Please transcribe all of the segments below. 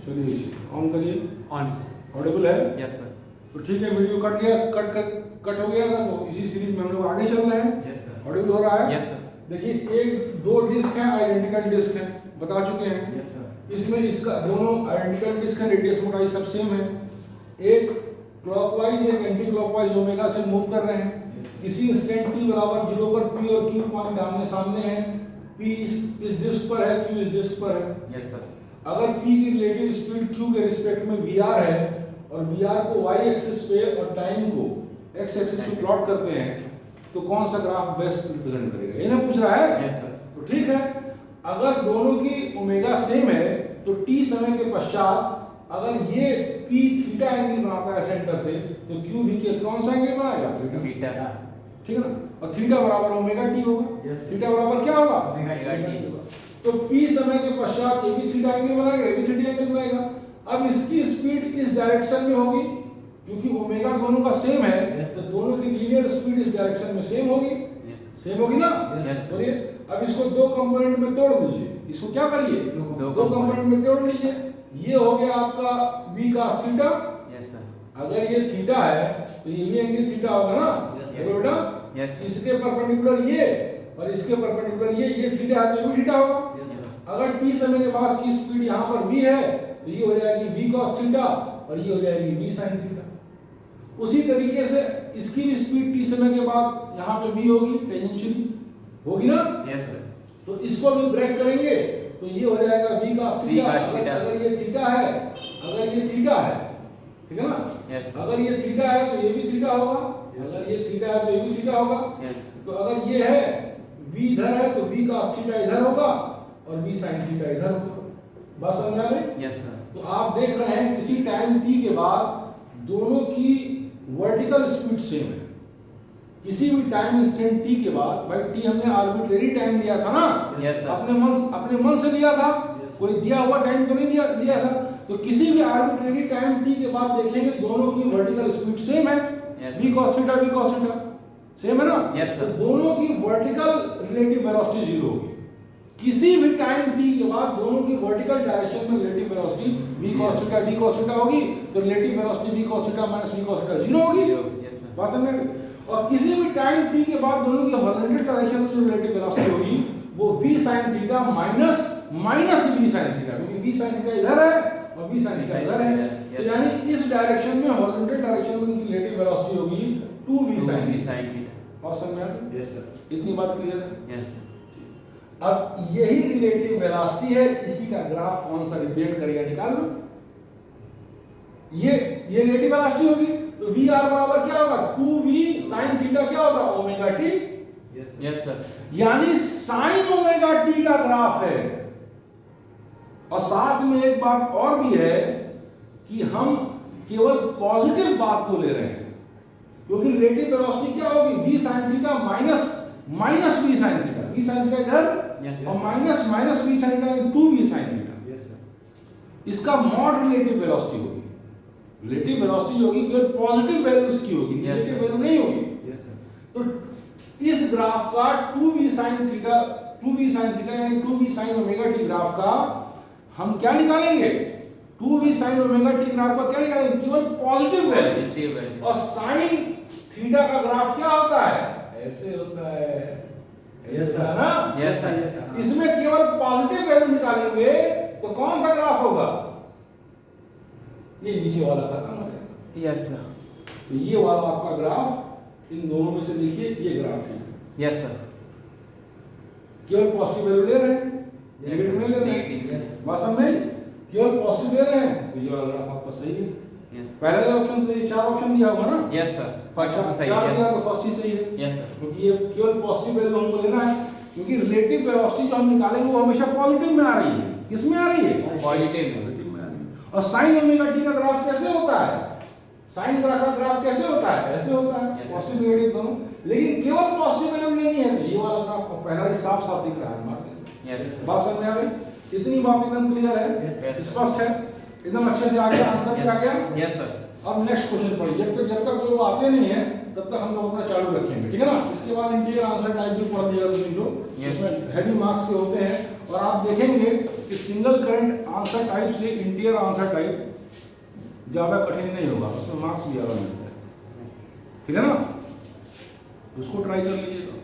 चलिए ऑन करिए। On. Audible है? Yes sir. तो ठीक है, वीडियो कट गया, कट हो गया था, तो इसी सीरीज में हम लोग आगे चल रहे हैं। Yes sir. ऑडिबल हो रहा है? Yes sir. देखिए, एक दो डिस्क है, आइडेंटिकल डिस्क है, बता चुके हैं। Yes sir. इसमें इसका दोनों आइडेंटिकल डिस्क का रेडियस मोटाई सब सेम है। एक क्लॉकवाइज एक एंटी क्लॉकवाइज ओमेगा से मूव कर रहे हैं। किसी इंस्टेंट t बराबर 0 पर p और q पॉइंट आमने सामने हैं। p इस डिस्क पर है, q इस डिस्क पर है। Yes sir. अगर p की रिलेटिव स्पीड q के रिस्पेक्ट में vr है और vr को y एक्सिस पे और टाइम को x एक्सिस पे प्लॉट करते हैं, तो कौन सा ग्राफ बेस्ट रिप्रेजेंट करेगा? ये ना पूछ रहा है। Yes sir. तो ठीक है, अगर दोनों की ओमेगा सेम है तो t समय के पश्चात अगर ये p थीटा एंगल बनाता है सेंटर से, तो q भी के कौन सा एंगल बनाएगा? थीटा। ठीक है ना? और थीटा बराबर ओमेगा t होगा। थीटा बराबर क्या होगा? Omega t। तो p समय के पश्चात ये भी थीटा एंगल बनाएगा, ये भी थीटा एंगल बनाएगा। अब इसकी स्पीड इस डायरेक्शन में होगी, क्योंकि ओमेगा दोनों का सेम है, तो दोनों की लीनियर स्पीड इस डायरेक्शन में सेम होगी। सेम होगी ना? बोलिए। अब इसको दो कंपोनेंट में तोड़ दीजिए। इसको क्या करिए? दो कंपोनेंट में तोड़ लीजिए। ये हो गया आपका v cos theta. Yes sir. अगर ये थीटा है तो ये भी एंगल थीटा होगा ना? बेटा, इसके परपेंडिकुलर ये और इसके परपेंडिकुलर ये थीटा है, तो ये भी थीटा होगा। अगर t समय के पास की स्पीड यहाँ पर v है, तो ये हो जाएगी v cos थीटा और ये हो जाएगी v sin थीटा। उसी तरीके से इसकी भी स्पीड t समय के बाद यहाँ पे v होगी, टेंजेंशियली होगी ना? Yes sir. तो इसको भी ब्रेक करेंगे तो ये हो जाएगा v cos थीटा। अगर ये थीटा है, अगर ये थीटा है, ठीक है ना? यस। अगर ये थीटा है तो ये भी थीटा होगा, अगर ये थीटा है तो ये भी थीटा होगा। यस। तो अगर ये है v इधर है तो v cos थीटा इधर होगा और v sin थीटा इधर होगा। बात समझ आ रही? Yes sir. तो आप देख रहे हैं किसी टाइम t के बाद दोनों की वर्टिकल स्पीड सेम है। किसी भी टाइम इंस्टेंट t के बाद, भाई t हमने आर्बिट्रेरी टाइम लिया था ना? Yes sir. अपने मन से लिया था, कोई दिया हुआ टाइम तो नहीं लिया था। तो किसी भी आर्बिट्रेरी टाइम t के बाद देखेंगे दोनों की वर्टिकल स्पीड सेम है। v cos थीटा सेम है ना? Yes sir. तो दोनों की वर्टिकल रिलेटिव वेलोसिटी जीरो होगी। किसी भी टाइम t के बाद दोनों की वर्टिकल डायरेक्शन में relative velocity v cos theta होगी, तो relative velocity v cos theta minus v cos theta zero होगी। Yes sir. बात समझ में? और किसी भी टाइम t के बाद दोनों की हॉरिजॉन्टल डायरेक्शन में जो रिलेटिव वेलोसिटी होगी वो v sin theta minus v sin theta, क्योंकि v sin थीटा इधर है और v sin थीटा इधर है। तो यानी इस डायरेक्शन में हॉरिजॉन्टल डायरेक्शन में उनकी रिलेटिव वेलोसिटी होगी 2v sin थीटा। बात समझ में आ रही? Yes sir. इतनी बात क्लियर है? यस। अब यही रिलेटिव वेलोसिटी है, इसी का ग्राफ कौन सा रिप्रेजेंट करेगा निकाल लो। ये रिलेटिव वेलोसिटी होगी तो vr बराबर क्या होगा? 2v sin थीटा क्या होगा? Omega t। Yes sir. यानी sin ओमेगा t का ग्राफ है। और साथ में एक बात और भी है कि हम केवल पॉजिटिव बात को ले रहे हैं, क्योंकि रिलेटिव वेलोसिटी क्या होगी? v sin theta minus v sin theta, v sin theta इधर और minus v sin theta 2v sin theta. इसका मॉड रिलेटिव वेलोसिटी होगी। रिलेटिव वेलोसिटी होगी केवल पॉजिटिव वैल्यूज की होगी, नेगेटिव वैल्यू नहीं होगी। तो इस ग्राफ का 2v sin थीटा यानी 2v sin omega t graph का हम क्या निकालेंगे? 2v sin omega t graph का क्या निकालेंगे? केवल पॉजिटिव वैल्यू। और sin थीटा का ग्राफ क्या होता है? ऐसे होता है, ऐसा है ना? Yes sir. इसमें केवल पॉजिटिव वैल्यू निकालेंगे तो कौन सा ग्राफ होगा? ये नीचे वाला खत्म हो जाएगा। Yes sir. तो ये वाला आपका ग्राफ, इन दोनों में से देखिए ये ग्राफ है। Yes sir. केवल पॉजिटिव वैल्यू ले रहे हैं, नेगेटिव नहीं ले रहे हैं। बात समझ में? केवल पॉजिटिव ले रहे हैं तो ये वाला ग्राफ आपका सही है। पहले ऑप्शन से 4 ऑप्शन दिया होगा ना? Yes sir. फर्स्ट ऑप्शन सही है। 4 दिया तो फर्स्ट ही सही है। Yes sir. क्योंकि ये केवल पॉजिटिव वैल्यू हमको लेना है, क्योंकि रिलेटिव वेलोसिटी जो हम निकालेंगे वो हमेशा पॉजिटिव में आ रही है। किस में आ रही है? पॉजिटिव में। और sin ओमेगा t का ग्राफ कैसे होता है? sin ग्राफ का ग्राफ कैसे होता है? ऐसे होता है, पॉजिटिव नेगेटिव दोनों। लेकिन केवल पॉजिटिव वैल्यू लेनी है तो ये वाला ग्राफ को पहला ही साफ दिख रहा है हमारे। यस। बात समझ आ गई? इतनी बात एकदम क्लियर है, स्पष्ट है, एकदम अच्छे से आ गया, आंसर भी आ गया। Yes sir. अब नेक्स्ट क्वेश्चन पढ़िए। जब तक लोग आते नहीं है तब तक हम लोग अपना चालू रखेंगे, ठीक है ना? इसके बाद इंटीग्रल आंसर टाइप भी पढ़ लिया तुम लोग, इसमें हैवी मार्क्स के होते हैं। और आप देखेंगे कि सिंगल करंट आंसर टाइप से इंटीरियर आंसर टाइप ज़्यादा कठिन नहीं होगा, उसमें मार्क्स भी ज़्यादा मिलता है, ठीक है ना। उसको ट्राई कर लीजिएगा।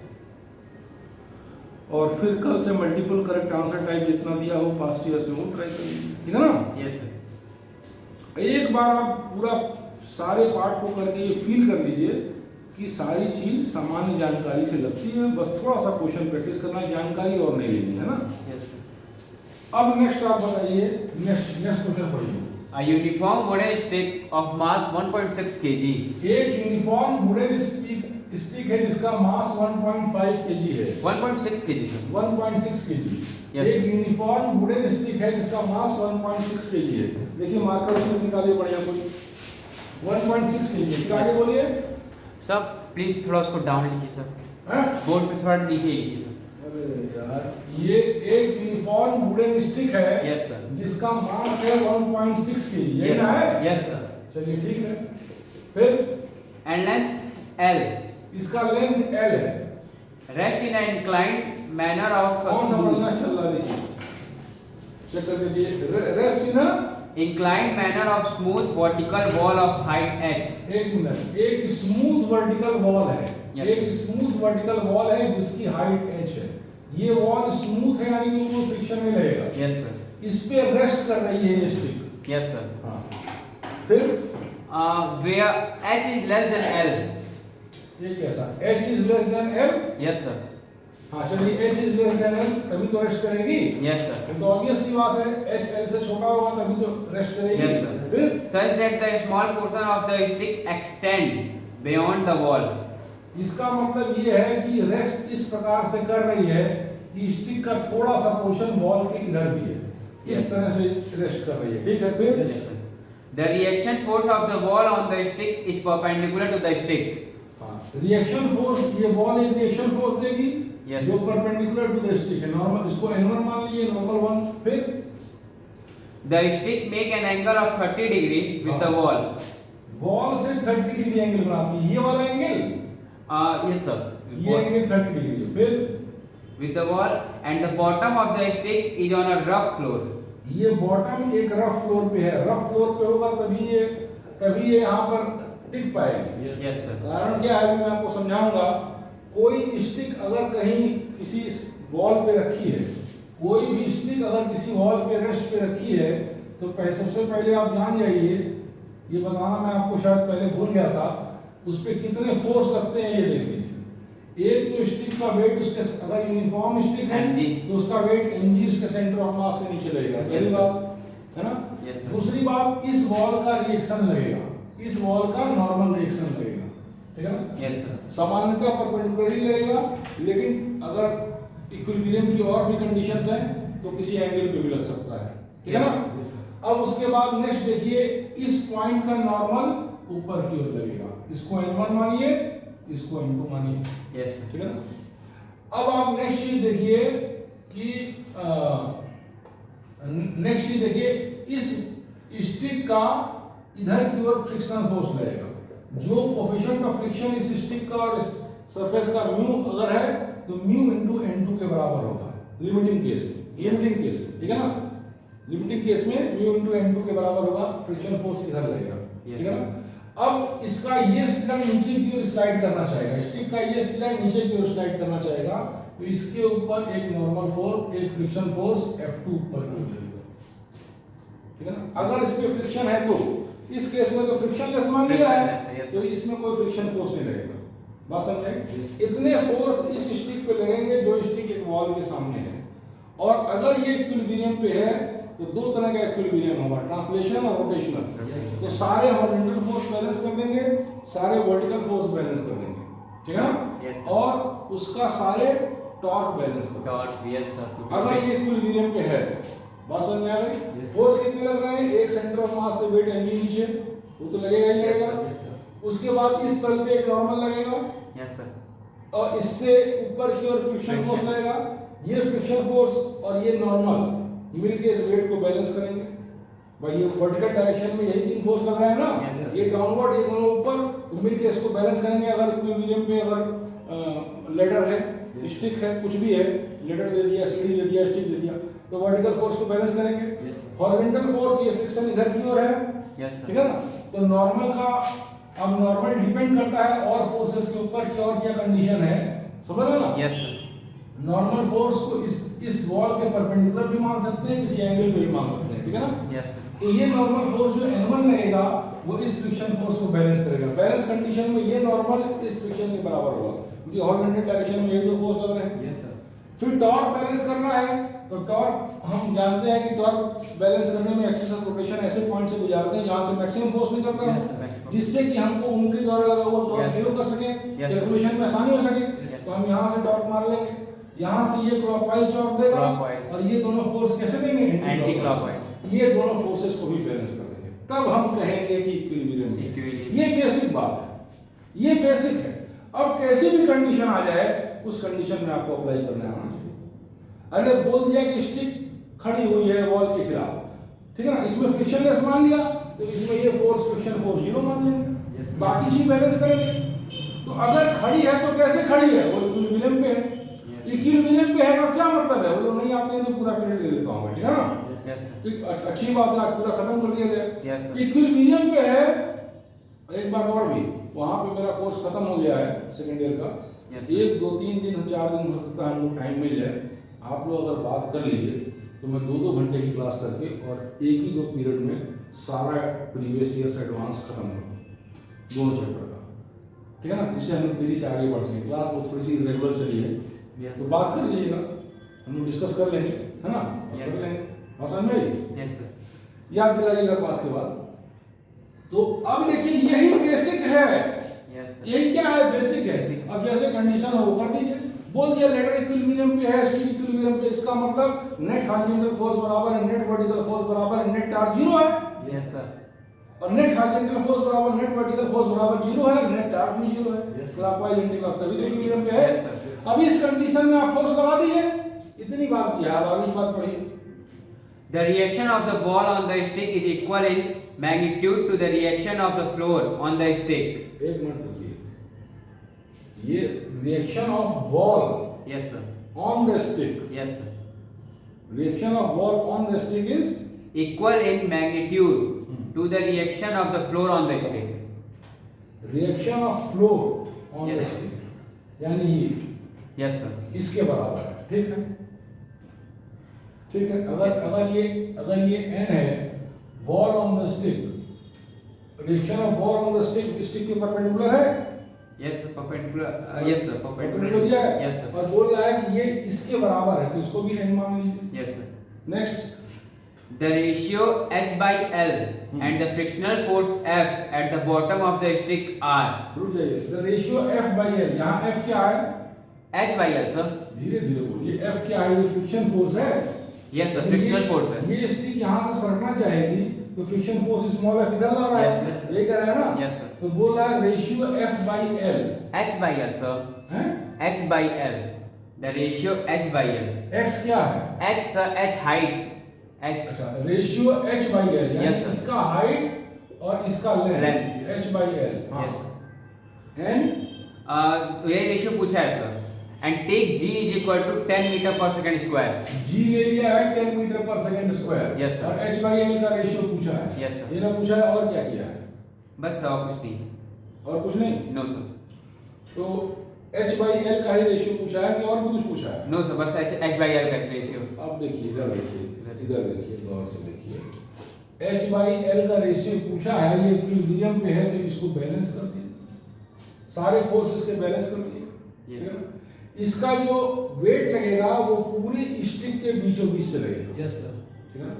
और फिर कल से मल्टीपल करेक्ट आंसर टाइप जितना दिया हो पास्ट ईयर से वो ट्राई कर लीजिए, ठीक है ना। Yes sir. एक बार आप पूरा सारे पार्ट को करके ये फील कर लीजिए कि सारी चीज सामान्य जानकारी से लगती है, बस थोड़ा सा क्वेश्चन प्रैक्टिस करना, जानकारी और नहीं लेनी है ना। Yes sir. अब नेक्स्ट आप बताइए, नेक्स्ट क्वेश्चन पढ़िए। A uniform wooden stick of mass 1.6 kg. एक यूनिफॉर्म वुडन स्टिक है जिसका मास 1.5 kg है। 1.6 kg सर। 1.6 kg। Yes. एक यूनिफॉर्म वुडन स्टिक है जिसका मास 1.6 kg है। देखिए मार्कर उसमें निकालिए बढ़िया कोई। 1.6 kg। फिर आगे बोलिए। सर प्लीज थोड़ा उसको डाउन लीजिए सर, हैं? बोर्ड पे थोड़ा नीचे लीजिए सर। अरे यार, ये एक यूनिफॉर्म वुडन स्टिक है। Yes sir. जिसका मास है 1.6 kg। ये ना है? Yes sir. चलिए ठीक है। फिर एंड लेंथ L। इसका लेंथ L है। Rest in an inclined manner of कौन सा बढ़िया चल रहा है देखिए। चेक करके दिए। Rest in inclined manner of smooth vertical wall of height h. एक मिनट, एक स्मूथ वर्टिकल वॉल है। Yes. एक स्मूथ वर्टिकल वॉल है जिसकी हाइट h है। ये वॉल स्मूथ है यानी कि कोई फ्रिक्शन नहीं रहेगा। Yes sir। इस पे रेस्ट कर रही है ये स्टिक। Yes sir। हाँ। फिर where h is less than L। ये कैसा? h is less than L? Yes sir। हाँ चलिए, h is less than L तभी तो रेस्ट करेगी। Yes sir। ये तो ऑब्वियस सी बात है, h L से छोटा होगा तभी तो रेस्ट करेगी। Yes sir। फिर such that the small portion of the stick extend beyond the wall। इसका मतलब ये है कि रेस्ट इस प्रकार से कर रही है कि स्टिक का थोड़ा सा पोर्शन वॉल के इधर भी है, इस तरह से रेस्ट कर रही है, ठीक है। फिर Yes sir। the reaction force of the wall on the stick is perpendicular to the stick। Reaction force, ये वॉल एक रिएक्शन फोर्स देगी। Yes। जो परपेंडिकुलर टू द स्टिक है, नॉर्मल, इसको n1 मान लीजिए, नॉर्मल 1। फिर the stick make an angle of 30 degree with the wall। Wall से 30 डिग्री एंगल बनाती है, ये वाला एंगल, yes sir। ये एंगल 30 डिग्री है। फिर with the wall and the bottom of the stick is on a rough floor। ये bottom एक रफ फ्लोर पे है, रफ फ्लोर पे होगा तभी ये यहाँ पर टिक पाएगी। Yes sir। कारण क्या है, मैं आपको समझाऊंगा। कोई स्टिक अगर कहीं किसी वॉल पे रखी है, कोई भी स्टिक अगर किसी वॉल पे रेस्ट पे रखी है, तो सबसे पहले आप जान जाइए, ये बताना मैं आपको शायद पहले भूल गया था, उस पे कितने फोर्स लगते हैं ये देख लीजिए। एक तो स्टिक का वेट, उसके अगर यूनिफॉर्म स्टिक है तो उसका वेट mg उसके सेंटर ऑफ मास से नीचे लगेगा, पहली बात है ना। दूसरी बात, इस वॉल का रिएक्शन लगेगा, इस वॉल का नॉर्मल रिएक्शन लगेगा, ठीक है ना। Yes sir। सामान्यतः परपेंडिकुलर ही लगेगा, लेकिन अगर इक्विलिब्रियम की और भी कंडीशंस हैं तो किसी एंगल पे भी लग सकता है, ठीक है ना। अब उसके बाद नेक्स्ट देखिए, इस पॉइंट का नॉर्मल ऊपर की ओर लगेगा, इसको n1 मानिए, इसको n2 मानिए। Yes sir। ठीक है ना। अब आप नेक्स्ट चीज देखिए कि नेक्स्ट चीज देखिए, इस स्टिक का इधर की ओर फ्रिक्शनल फोर्स लगेगा। जो कोफिशिएंट ऑफ फ्रिक्शन इस स्टिक का और इस सरफेस का म्यू अगर है तो म्यू इनटू n2 के बराबर होगा लिमिटिंग केस में, ठीक है ना। लिमिटिंग केस में म्यू इनटू n2 के बराबर होगा, फ्रिक्शन फोर्स इधर लगेगा, ठीक है ना। अब इसका ये सिलेंडर नीचे की ओर स्लाइड करना चाहेगा, स्टिक का ये सिलेंडर नीचे की ओर स्लाइड करना चाहेगा, तो इसके ऊपर एक नॉर्मल फोर्स, एक फ्रिक्शन फोर्स F2 ऊपर की ओर लगेगा, ठीक है ना। अगर इस पे फ्रिक्शन है तो इस केस में तो फ्रिक्शन लेस मान लिया है, तो इसमें कोई फ्रिक्शन फोर्स नहीं लगेगा। बात समझे? इतने फोर्स इस स्टिक पे लगेंगे जो स्टिक एक वॉल के सामने है। और अगर ये इक्विलिब्रियम पे है तो दो तरह का इक्विलिब्रियम होगा, ट्रांसलेशनल और रोटेशनल। तो सारे हॉरिजॉन्टल फोर्स बैलेंस कर देंगे, सारे वर्टिकल फोर्स बैलेंस कर देंगे, ठीक है ना। और उसका सारे टॉर्क बैलेंस कर देंगे। Yes sir। अगर ये इक्विलिब्रियम पे है, बात समझ में आ गई। फोर्स कितने लग रहे हैं, एक सेंटर ऑफ मास से वेट mg नीचे, वो तो लगेगा ही लगेगा। उसके बाद इस तल पे एक नॉर्मल लगेगा। Yes sir। और इससे ऊपर की ओर फ्रिक्शन फोर्स लगेगा। ये फ्रिक्शन फोर्स और ये नॉर्मल मिलके इस वेट को बैलेंस करेंगे। भाई ये वर्टिकल डायरेक्शन में यही तीन फोर्स लग रहा है ना, ये डाउनवर्ड, ये दोनों ऊपर, तो मिलके इसको बैलेंस करेंगे। अगर इक्विलिब्रियम पे अगर लेडर है, स्टिक है, कुछ भी है, लेडर दे दिया, सीढ़ी दे दिया, स्टिक दे दिया, तो वर्टिकल फोर्स को बैलेंस करेंगे। Yes, sir. हॉरिजॉन्टल फोर्स ये फ्रिक्शन इधर की ओर है, Yes, ठीक sir. है ना। तो नॉर्मल का अब नॉर्मल डिपेंड करता है और फोर्सेस के ऊपर कि और क्या कंडीशन है, समझ रहे हो ना। Yes, sir. नॉर्मल फोर्स को इस वॉल के परपेंडिकुलर भी मान सकते हैं, किसी एंगल पे भी मान सकते हैं, ठीक है ना। Yes, sir. तो ये नॉर्मल फोर्स जो N1 लगेगा वो इस फ्रिक्शन फोर्स को बैलेंस करेगा। बैलेंस कंडीशन में ये नॉर्मल इस फ्रिक्शन के बराबर होगा, क्योंकि हॉरिजॉन्टल डायरेक्शन में ये दो फोर्स लग रहे हैं। Yes, sir. फिर टॉर्क बैलेंस करना है, तो टॉर्क हम जानते हैं कि टॉर्क बैलेंस करने में एक्सिस ऑफ रोटेशन ऐसे पॉइंट से गुजारते हैं जहां से मैक्सिमम फोर्स निकल रहा Yes, है, sir. जिससे कि हमको उनके द्वारा लगा हुआ टॉर्क Yes. जीरो कर सके, Yes. कैलकुलेशन में आसानी हो सके। Yes. तो हम यहां से टॉर्क मार लेंगे, यहां से ये क्लॉकवाइज टॉर्क देगा Clockwise. और ये दोनों फोर्स कैसे देंगे, Anti-clockwise. ये दोनों फोर्सेस को भी बैलेंस कर देंगे, तब हम कहेंगे कि इक्विलिब्रियम है। Equilibrium. ये बेसिक बात है, ये बेसिक है। अब कैसी भी कंडीशन आ जाए उस कंडीशन में आपको अप्लाई करना आना चाहिए। अरे बोल दिया कि स्टिक खड़ी हुई है वॉल के खिलाफ, ठीक है ना, इसमें फ्रिक्शनलेस मान लिया तो इसमें ये फोर्स फ्रिक्शन फोर्स जीरो मान लेंगे, Yes, sir. बाकी चीज बैलेंस करेंगे। तो अगर खड़ी है तो कैसे खड़ी है, वो इक्विलिब्रियम पे है। इक्विलिब्रियम पे है का क्या मतलब है, बोलो नहीं आते हैं तो पूरा पीरियड ले लेता हूं मैं, ठीक है ना। Yes, sir. एक अच्छी बात है, आज पूरा खत्म कर दिया Yes, जाए। sir. इक्विलिब्रियम पे है। एक बात और भी, वहां पे मेरा कोर्स खत्म हो गया है सेकंड ईयर का। Yes, sir. 1 2 3 दिन 4 दिन हो सकता है हमको टाइम मिल जाए, आप लोग अगर बात कर लीजिए तो मैं 2-2 घंटे की क्लास करके और एक ही 2 पीरियड में सारा प्रीवियस ईयर से एडवांस खत्म करूँ दोनों चैप्टर का, ठीक है ना। इससे हम तेजी से आगे बढ़ सकें। क्लास वो थोड़ी सी रेगुलर चली है, Yes, तो sir. बात कर लीजिएगा, हम लोग डिस्कस कर लेंगे, है ना। Yes, कर sir. लेंगे, आसान में Yes, sir. याद दिलाइएगा क्लास के बाद। तो अब देखिए यही बेसिक है, Yes, sir. यही क्या है, बेसिक है। अब जैसे कंडीशन है वो कर दीजिए। बोल दिया लेटरल इक्विलिब्रियम पे है, स्टिक इक्विलिब्रियम पे, इसका मतलब नेट हॉरिजॉन्टल फोर्स बराबर है नेट वर्टिकल फोर्स बराबर है नेट टॉर्क जीरो है, Yes, sir. और नेट हॉरिजॉन्टल फोर्स बराबर नेट वर्टिकल फोर्स बराबर जीरो है, नेट टॉर्क भी जीरो है। Yes, sir. Clockwise anti clock तभी तो इक्विलिब्रियम पे है। Yes, sir. अब इस कंडीशन में आप फोर्स लगा दीजिए, इतनी बात किया है, अब आगे की बात पढ़िए। The reaction of the ball on the stick is equal in magnitude to the reaction of the floor on the stick. एक मिनट रुकिए, ये reaction of ball Yes, sir. On the stick, Yes, sir. Reaction of ball on the stick is Equal in magnitude to the reaction of the floor on the stick. Reaction of floor on the Yes. Stick, यानी ये Yes, sir. इसके बराबर है, ठीक है। ठीक है, अगर Yes, sir. अगर ये n है, ball on the stick, reaction of ball on the stick के परपेंडिकुलर है, Yes, sir. Perpendicular. Yes, sir. Perpendicular दिया है। Yes, sir. और बोल रहा है कि ये इसके बराबर है, तो इसको भी n मान लीजिए। Yes, sir. Next, The ratio H by L and the frictional force F at the bottom of the stick are रुक जाइए, the ratio f by l, यहाँ f क्या है, H by L, sir. धीरे धीरे बोलिए, f क्या है, ये फ्रिक्शन फोर्स है। Yes, sir. Frictional force है. ये स्टिक यहाँ से सरकना चाहेगी तो फ्रिक्शन फोर्स स्मॉल f इधर लग रहा Yes, है, yes. ये कह रहा है ना। Yes, sir. तो बोल रहा है ratio f by l H by L, sir. है, H by L. The ratio H by L. x क्या है, H, sir. H height. H. अच्छा रेशियो h by l, यानी Yes, sir. इसका हाइट और इसका Length. Length h by l, हाँ। Yes, sir. n ये रेशियो पूछा है, sir. And take G is equal to 10 meter per second square. g ले लिया है 10 मीटर पर सेकंड स्क्वायर, Yes, sir. और h by l का रेशियो पूछा है। Yes, sir. ये ना पूछा है, और क्या किया है, बस और कुछ नहीं. और कुछ नहीं। No, sir. तो h by l का ही रेशियो पूछा है कि और भी कुछ पूछा है। No, sir. बस ऐसे H by L का रेशियो. अब देखिए, इधर देखिए, इधर देखिए, गौर से देखिए, h by l का रेशियो पूछा है, ये इक्विलिब्रियम पे है तो इसको बैलेंस कर दीजिए, सारे फोर्सेस के बैलेंस कर दीजिए, Yes. ठीक है ना। इसका जो वेट लगेगा वो पूरी स्टिक के बीचों बीच से लगेगा, Yes, sir. ठीक है ना।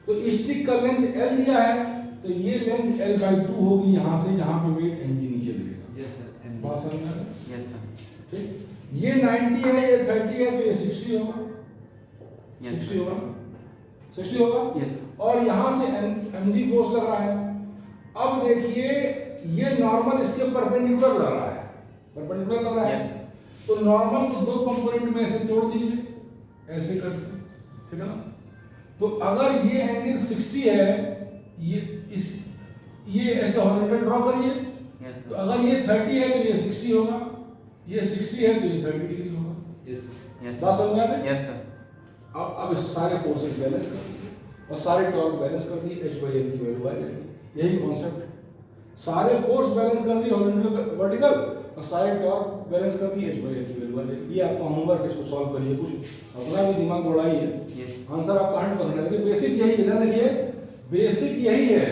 तो स्टिक का लेंथ l दिया है, तो ये लेंथ l by 2 होगी यहाँ से, जहाँ पे वेट mg नीचे लगेगा। Yes, sir. And बात समझ में आ रही है? Yes, sir. ठीक, ये 90 है, ये 30 है, तो ये 60 होगा, Yes, 60 sir. होगा, 60 होगा। Yes, sir. और यहाँ से mg फोर्स लग रहा है। अब देखिए ये नॉर्मल इसके परपेंडिकुलर लग रहा है, परपेंडिकुलर लग रहा है। Yes, sir. तो नॉर्मल को दो कंपोनेंट में ऐसे तोड़ दीजिए, ऐसे करके, ठीक है ना। तो अगर ये एंगल 60 है, ये ऐसे हॉरिजॉन्टल ड्रॉ करिए, Yes, तो sir. अगर ये 30 है तो ये 60 होगा, ये 60 है तो ये 30 डिग्री होगा। Yes, sir. Yes, बात sir. समझ में आ रही है? Yes, sir. अब इस सारे फोर्सेस बैलेंस कर दिए और सारे टॉर्क बैलेंस कर दिए, H/L की वैल्यू आ जाएगी। यही कॉन्सेप्ट है, सारे फोर्स बैलेंस कर दिए हॉरिजॉन्टल वर्टिकल और सारे टॉर्क बैलेंस कर दिए, H/L की वैल्यू आ जाएगी। ये आपका होमवर्क है, इसको सॉल्व करिए, कुछ अपना भी दिमाग दौड़ाइए। आंसर आपका 100% है। देखिए बेसिक यही है, देखिए बेसिक यही है।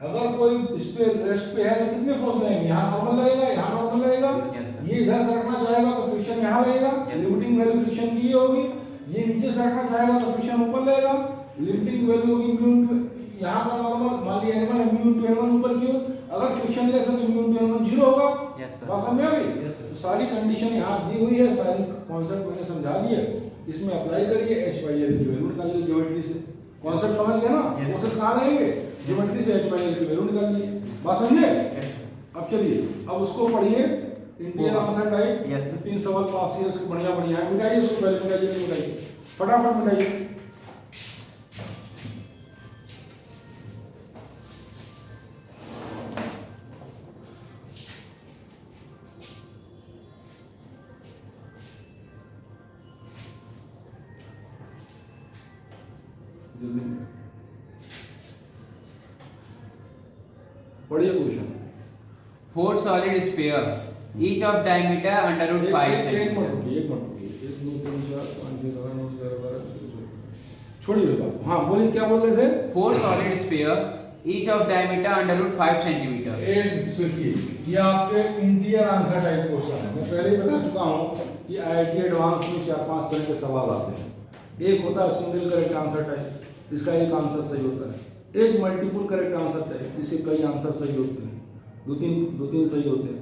अगर कोई इस पे रेस्ट पे है तो कितने फोर्स लगेंगे, यहाँ नॉर्मल लगेगा, यहाँ नॉर्मल लगेगा, ये इधर सरकना चाहेगा तो फ्रिक्शन यहाँ लगेगा, लिमिटिंग वैल्यू फ्रिक्शन की होगी, ये नीचे सरकना चाहेगा तो फ्रिक्शन ऊपर लगेगा, लिमिटिंग वैल्यू होगी म्यू यहाँ का नॉर्मल मान लिया m1 म्यू इनटू n1 ऊपर की ओर, अगर फ्रिक्शन लेस है तो म्यू इनटू n1 0 होगा। बात समझ आ गई? तो सारी कंडीशन यहाँ दी हुई है, सारी कॉन्सेप्ट मैंने समझा दिए, इसमें अप्लाई करिए, H/L की वैल्यू निकाल लीजिए ज्योमेट्री से। कॉन्सेप्ट समझ गए ना? फोर्सेस कहाँ रहेंगे, ज्योमेट्री से H/L की वैल्यू निकाल लीजिए। बात समझे? अब चलिए अब उसको पढ़िए, इंटीरियर आंसर टाइप 3 सवाल पास ईयर्स के बढ़िया बढ़िया है। मिटाइए उसको, पहले मिटाइए, फटाफट मिटाइए। पढ़िए question. 4 solid sphere, each of diameter under root 5 एक centimeter. मिनट रुकिए, 1 2 3 4 5 6 7 8 9 10 11 छोड़िए ये बात। हाँ बोलिए, क्या बोल रहे थे? 4 solid sphere, each of diameter under root 5 centimeter. एक सुनिए, ये आपके इंटीरियर आंसर टाइप क्वेश्चन है। मैं पहले ही बता चुका हूँ कि IIT एडवांस में 4-5 तरह के सवाल आते हैं। एक होता है सिंगल करेक्ट आंसर टाइप, इसका एक आंसर सही होता है। एक मल्टीपल करेक्ट आंसर टाइप, इसके कई आंसर सही होते हैं, दो तीन सही होते हैं।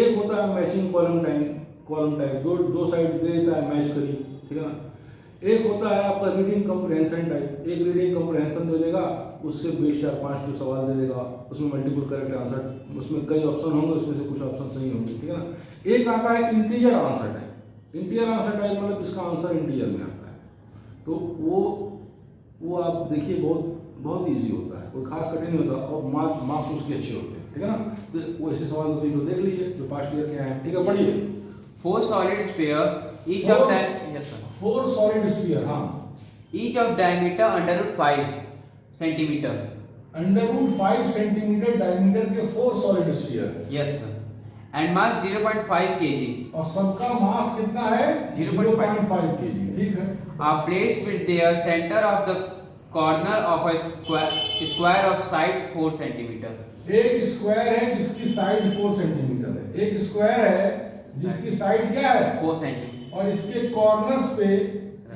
एक होता है मैचिंग कॉलम टाइप, दो साइड दे देता है, मैच करिए, ठीक है ना। एक होता है आपका रीडिंग कम्प्रहेंशन टाइप, एक रीडिंग कम्प्रहेंशन दे देगा, उससे बेस 4-5 जो सवाल दे देगा, उसमें मल्टीपल करेक्ट आंसर, उसमें कई ऑप्शन होंगे, उसमें से कुछ ऑप्शन सही होंगे, ठीक है ना। एक आता है integer answer type. Integer answer type मतलब इसका आंसर इंटीजर में आता है, तो वो आप देखिए बहुत ईजी होता है, कोई खास कठिन नहीं होता, और मार्क्स उसके अच्छे होते हैं, ठीक है ना। तो वो ऐसे सवाल होते हैं जो देख लीजिए, जो पास्ट ईयर के हैं, ठीक है। पढ़िए 4 solid sphere, each of yes sir. 4 solid sphere, हाँ, Each of diameter under root 5 centimeter. Under root 5 centimetre diameter के 4 solid sphere, Yes sir. And mass 0.5 kg. और सबका मास कितना है? 0.5 kg, ठीक है। Are placed with their center of the corner of a square of side 4 centimeter. एक square है जिसकी साइड 4 सेंटीमीटर है, एक स्क्वायर है जिसकी साइड क्या है? 4 centimeter. और इसके कॉर्नर्स पे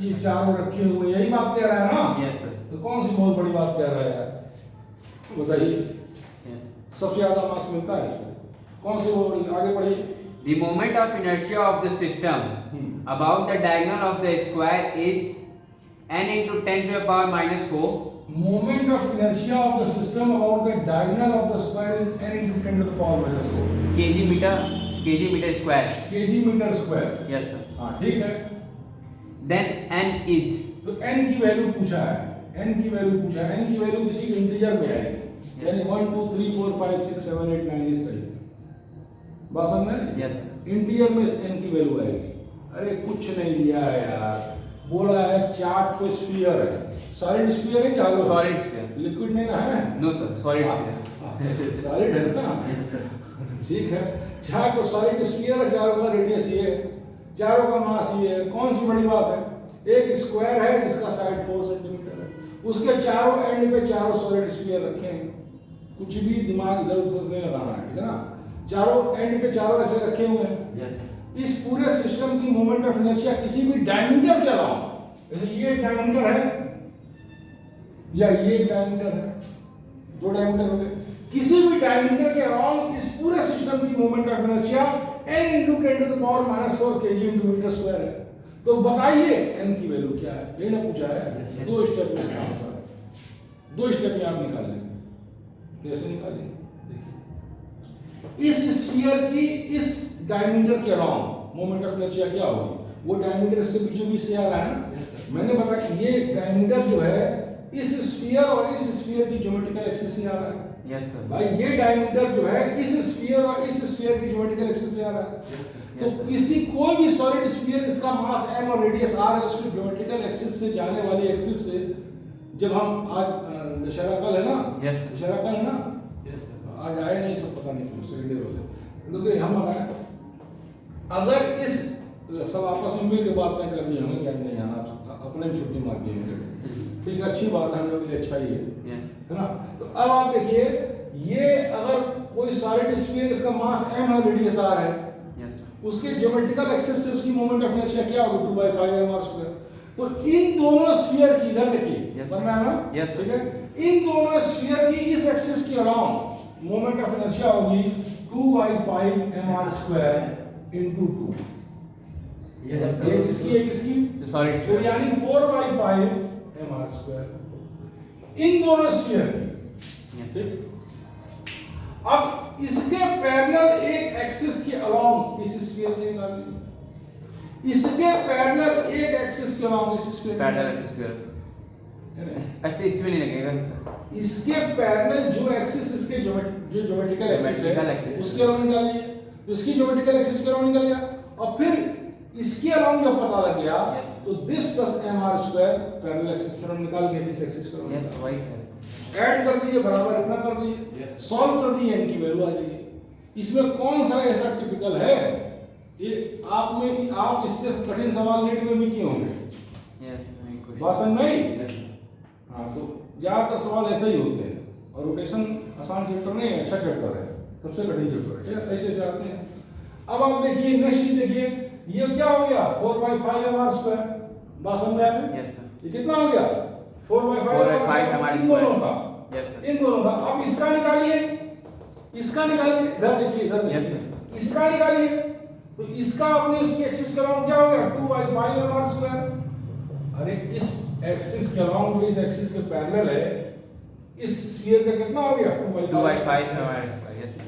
ये चारों रखे हुए, यही बात कह रहा है ना? Yes sir. तो कौन सी बहुत बड़ी बात कह रहा है यार, बताइए। Yes. सबसे ज्यादा मार्क्स मिलता है इसको, कौन सी बहुत बड़ी? आगे पढ़िए। The moment of inertia of the system about the diagonal of the square is n into 10 to the power minus 4. Moment of inertia of the system about the diagonal of the square is n into 10 to the power minus 4 kg meter square. kg metre square. Yes sir. हाँ ठीक है। Then n is. तो n की value पूछा है, n की value पूछा है, n की वैल्यू किसी इंटीजर में आएगी, यानी 1 2 3 4 5 6 7 8 9 इस तरीके। बात समझ में? Yes. इंटीजर में n की वैल्यू आएगी। अरे कुछ नहीं लिया है यार, बोला है चार्ट को स्फीयर है, सॉलिड स्फीयर है क्या? Solid sphere. लिक्विड नहीं ना है? No sir. Solid sphere. Solid है ना? Yes sir. ठीक है। चार को सॉलिड स्फीयर है, चारों का रेडियस ये है, चारों का मास ये है, कौन सी बड़ी बात है? एक स्क्वायर है जिसका साइड 4 सेंटीमीटर है, उसके चारों एंड पे चारों सॉलिड स्फीयर रखे हैं। कुछ भी दिमाग इधर उधर नहीं लगाना है, ठीक है ना। चारों एंड पे चारों ऐसे रखे हुए हैं। Yes. इस पूरे सिस्टम की मोमेंट ऑफ इनर्शिया किसी भी डायमीटर के अलावा, जैसे ये डायमीटर है या ये डायमीटर है, दो डायमीटर हो गए, किसी भी डायमीटर के अराउंड इस पूरे सिस्टम की moment of inertia n into 10 to the power minus 4 kg into metre square है। तो बताइए n की वैल्यू क्या है? ये ना पूछा है। दो स्टेप में इसका आंसर है, दो स्टेप में आप निकाल लेंगे। कैसे निकालेंगे? देखिए, इस स्फीयर की इस डायमीटर के अराउंड मोमेंट ऑफ इनर्शिया क्या होगी? वो डायमीटर इसके बीचों बीच से आ रहा है ना। मैंने बताया कि ये डायमीटर जो है इस स्फीयर और इस स्फीयर की ज्योमेट्रिकल एक्सिस से आ रहा है। Yes sir. भाई ये डायमीटर जो है इस स्फीयर और इस स्फीयर की ज्योमेट्रिकल एक्सिस से आ रहा है। तो sir. किसी कोई भी सॉलिड स्फीयर इसका मास m और रेडियस r है, उसकी ज्योमेट्रिकल एक्सिस से जाने वाली एक्सिस से, जब हम आज दशहरा कल है ना, Yes, sir. दशहरा कल है ना, आज आए नहीं सब पता नहीं क्यों, सेकेंड ईयर वाले क्योंकि हम बनाए, अगर इस सब आपस में मिल के बात नहीं करनी हमें क्या नहीं आना, अपने भी छुट्टी मार देंगे, ठीक है, अच्छी बात है, हम लोग के लिए अच्छा ही है, Yes. है ना। तो अब आप देखिए, ये अगर कोई सॉलिड स्फीयर इसका मास m है, रेडियस r है, Yes, sir. उसके ज्योमेट्रिकल एक्सिस से उसकी मोमेंट ऑफ इनर्शिया क्या होगी, 2/5mr²। तो इन दोनों स्फीयर की, इधर देखिए, Yes, बनना है ना, Yes, sir. ठीक है, इन दोनों स्फीयर की इस एक्सिस के अराउंड मोमेंट ऑफ इनर्शिया होगी 2/5mr² into 2। Yes, sir. एक इसकी, एक इसकी, The solid तो sphere. यानी 4/5mr², इन दोनों स्फीयर की। Yes. ठीक? अब इसके पैरेलल एक एक्सिस के अलोंग इस स्फीयर की निकालिए, इसके पैरेलल एक एक्सिस के अलोंग इस स्फीयर Parallel axis square. ऐसे इसमें नहीं लगेगा सर. इसके पैरेलल जो एक्सिस, इसके जो ज्योमेट्रिकल एक्सिस Geometrical है axis. उसके अलोंग निकालिए, तो इसकी ज्योमेट्रिकल एक्सिस के अलोंग निकल गया, और फिर इसके अलोंग जब पता लग गया, Yes. तो this plus mr² parallel axis theorem निकाल के इस एक्सिस के Yes, अलोंग वही कह रहे थे. ऐड कर दीजिए, बराबर इतना कर दीजिए, सॉल्व कर दीजिए, इनकी वैल्यू आ जाएगी। इसमें कौन सा ऐसा टिपिकल है, ये आप में, आप इससे कठिन सवाल नेट में भी किए होंगे, Yes, वही कुछ. बात समझ में आई? Yes, sir. हाँ, तो ज्यादातर सवाल ऐसे ही होते हैं, और रोटेशन आसान चैप्टर नहीं है, अच्छा चैप्टर है, सबसे कठिन चैप्टर है, ठीक है, ऐसे से आते हैं। अब आप देखिए, नेक्स्ट चीज देखिए, ये क्या हो गया, 4/5mr², बात समझ में आ गई? Yes, sir. ये कितना हो गया, 4/5mr², इन दोनों का, Yes, sir. इन दोनों का। अब इसका निकालिए, इसका निकालिए, इधर देखिए, इधर देखिए, Yes, sir. इसका निकालिए, तो इसका अपने उसकी एक्सिस के अराउंड क्या हो गया, 2/5mr²। अरे इस एक्सिस के अराउंड, जो इस एक्सिस के पैरेलल है, इस स्फीयर का कितना हो गया, 2/5 हमारे पास. Yes, sir.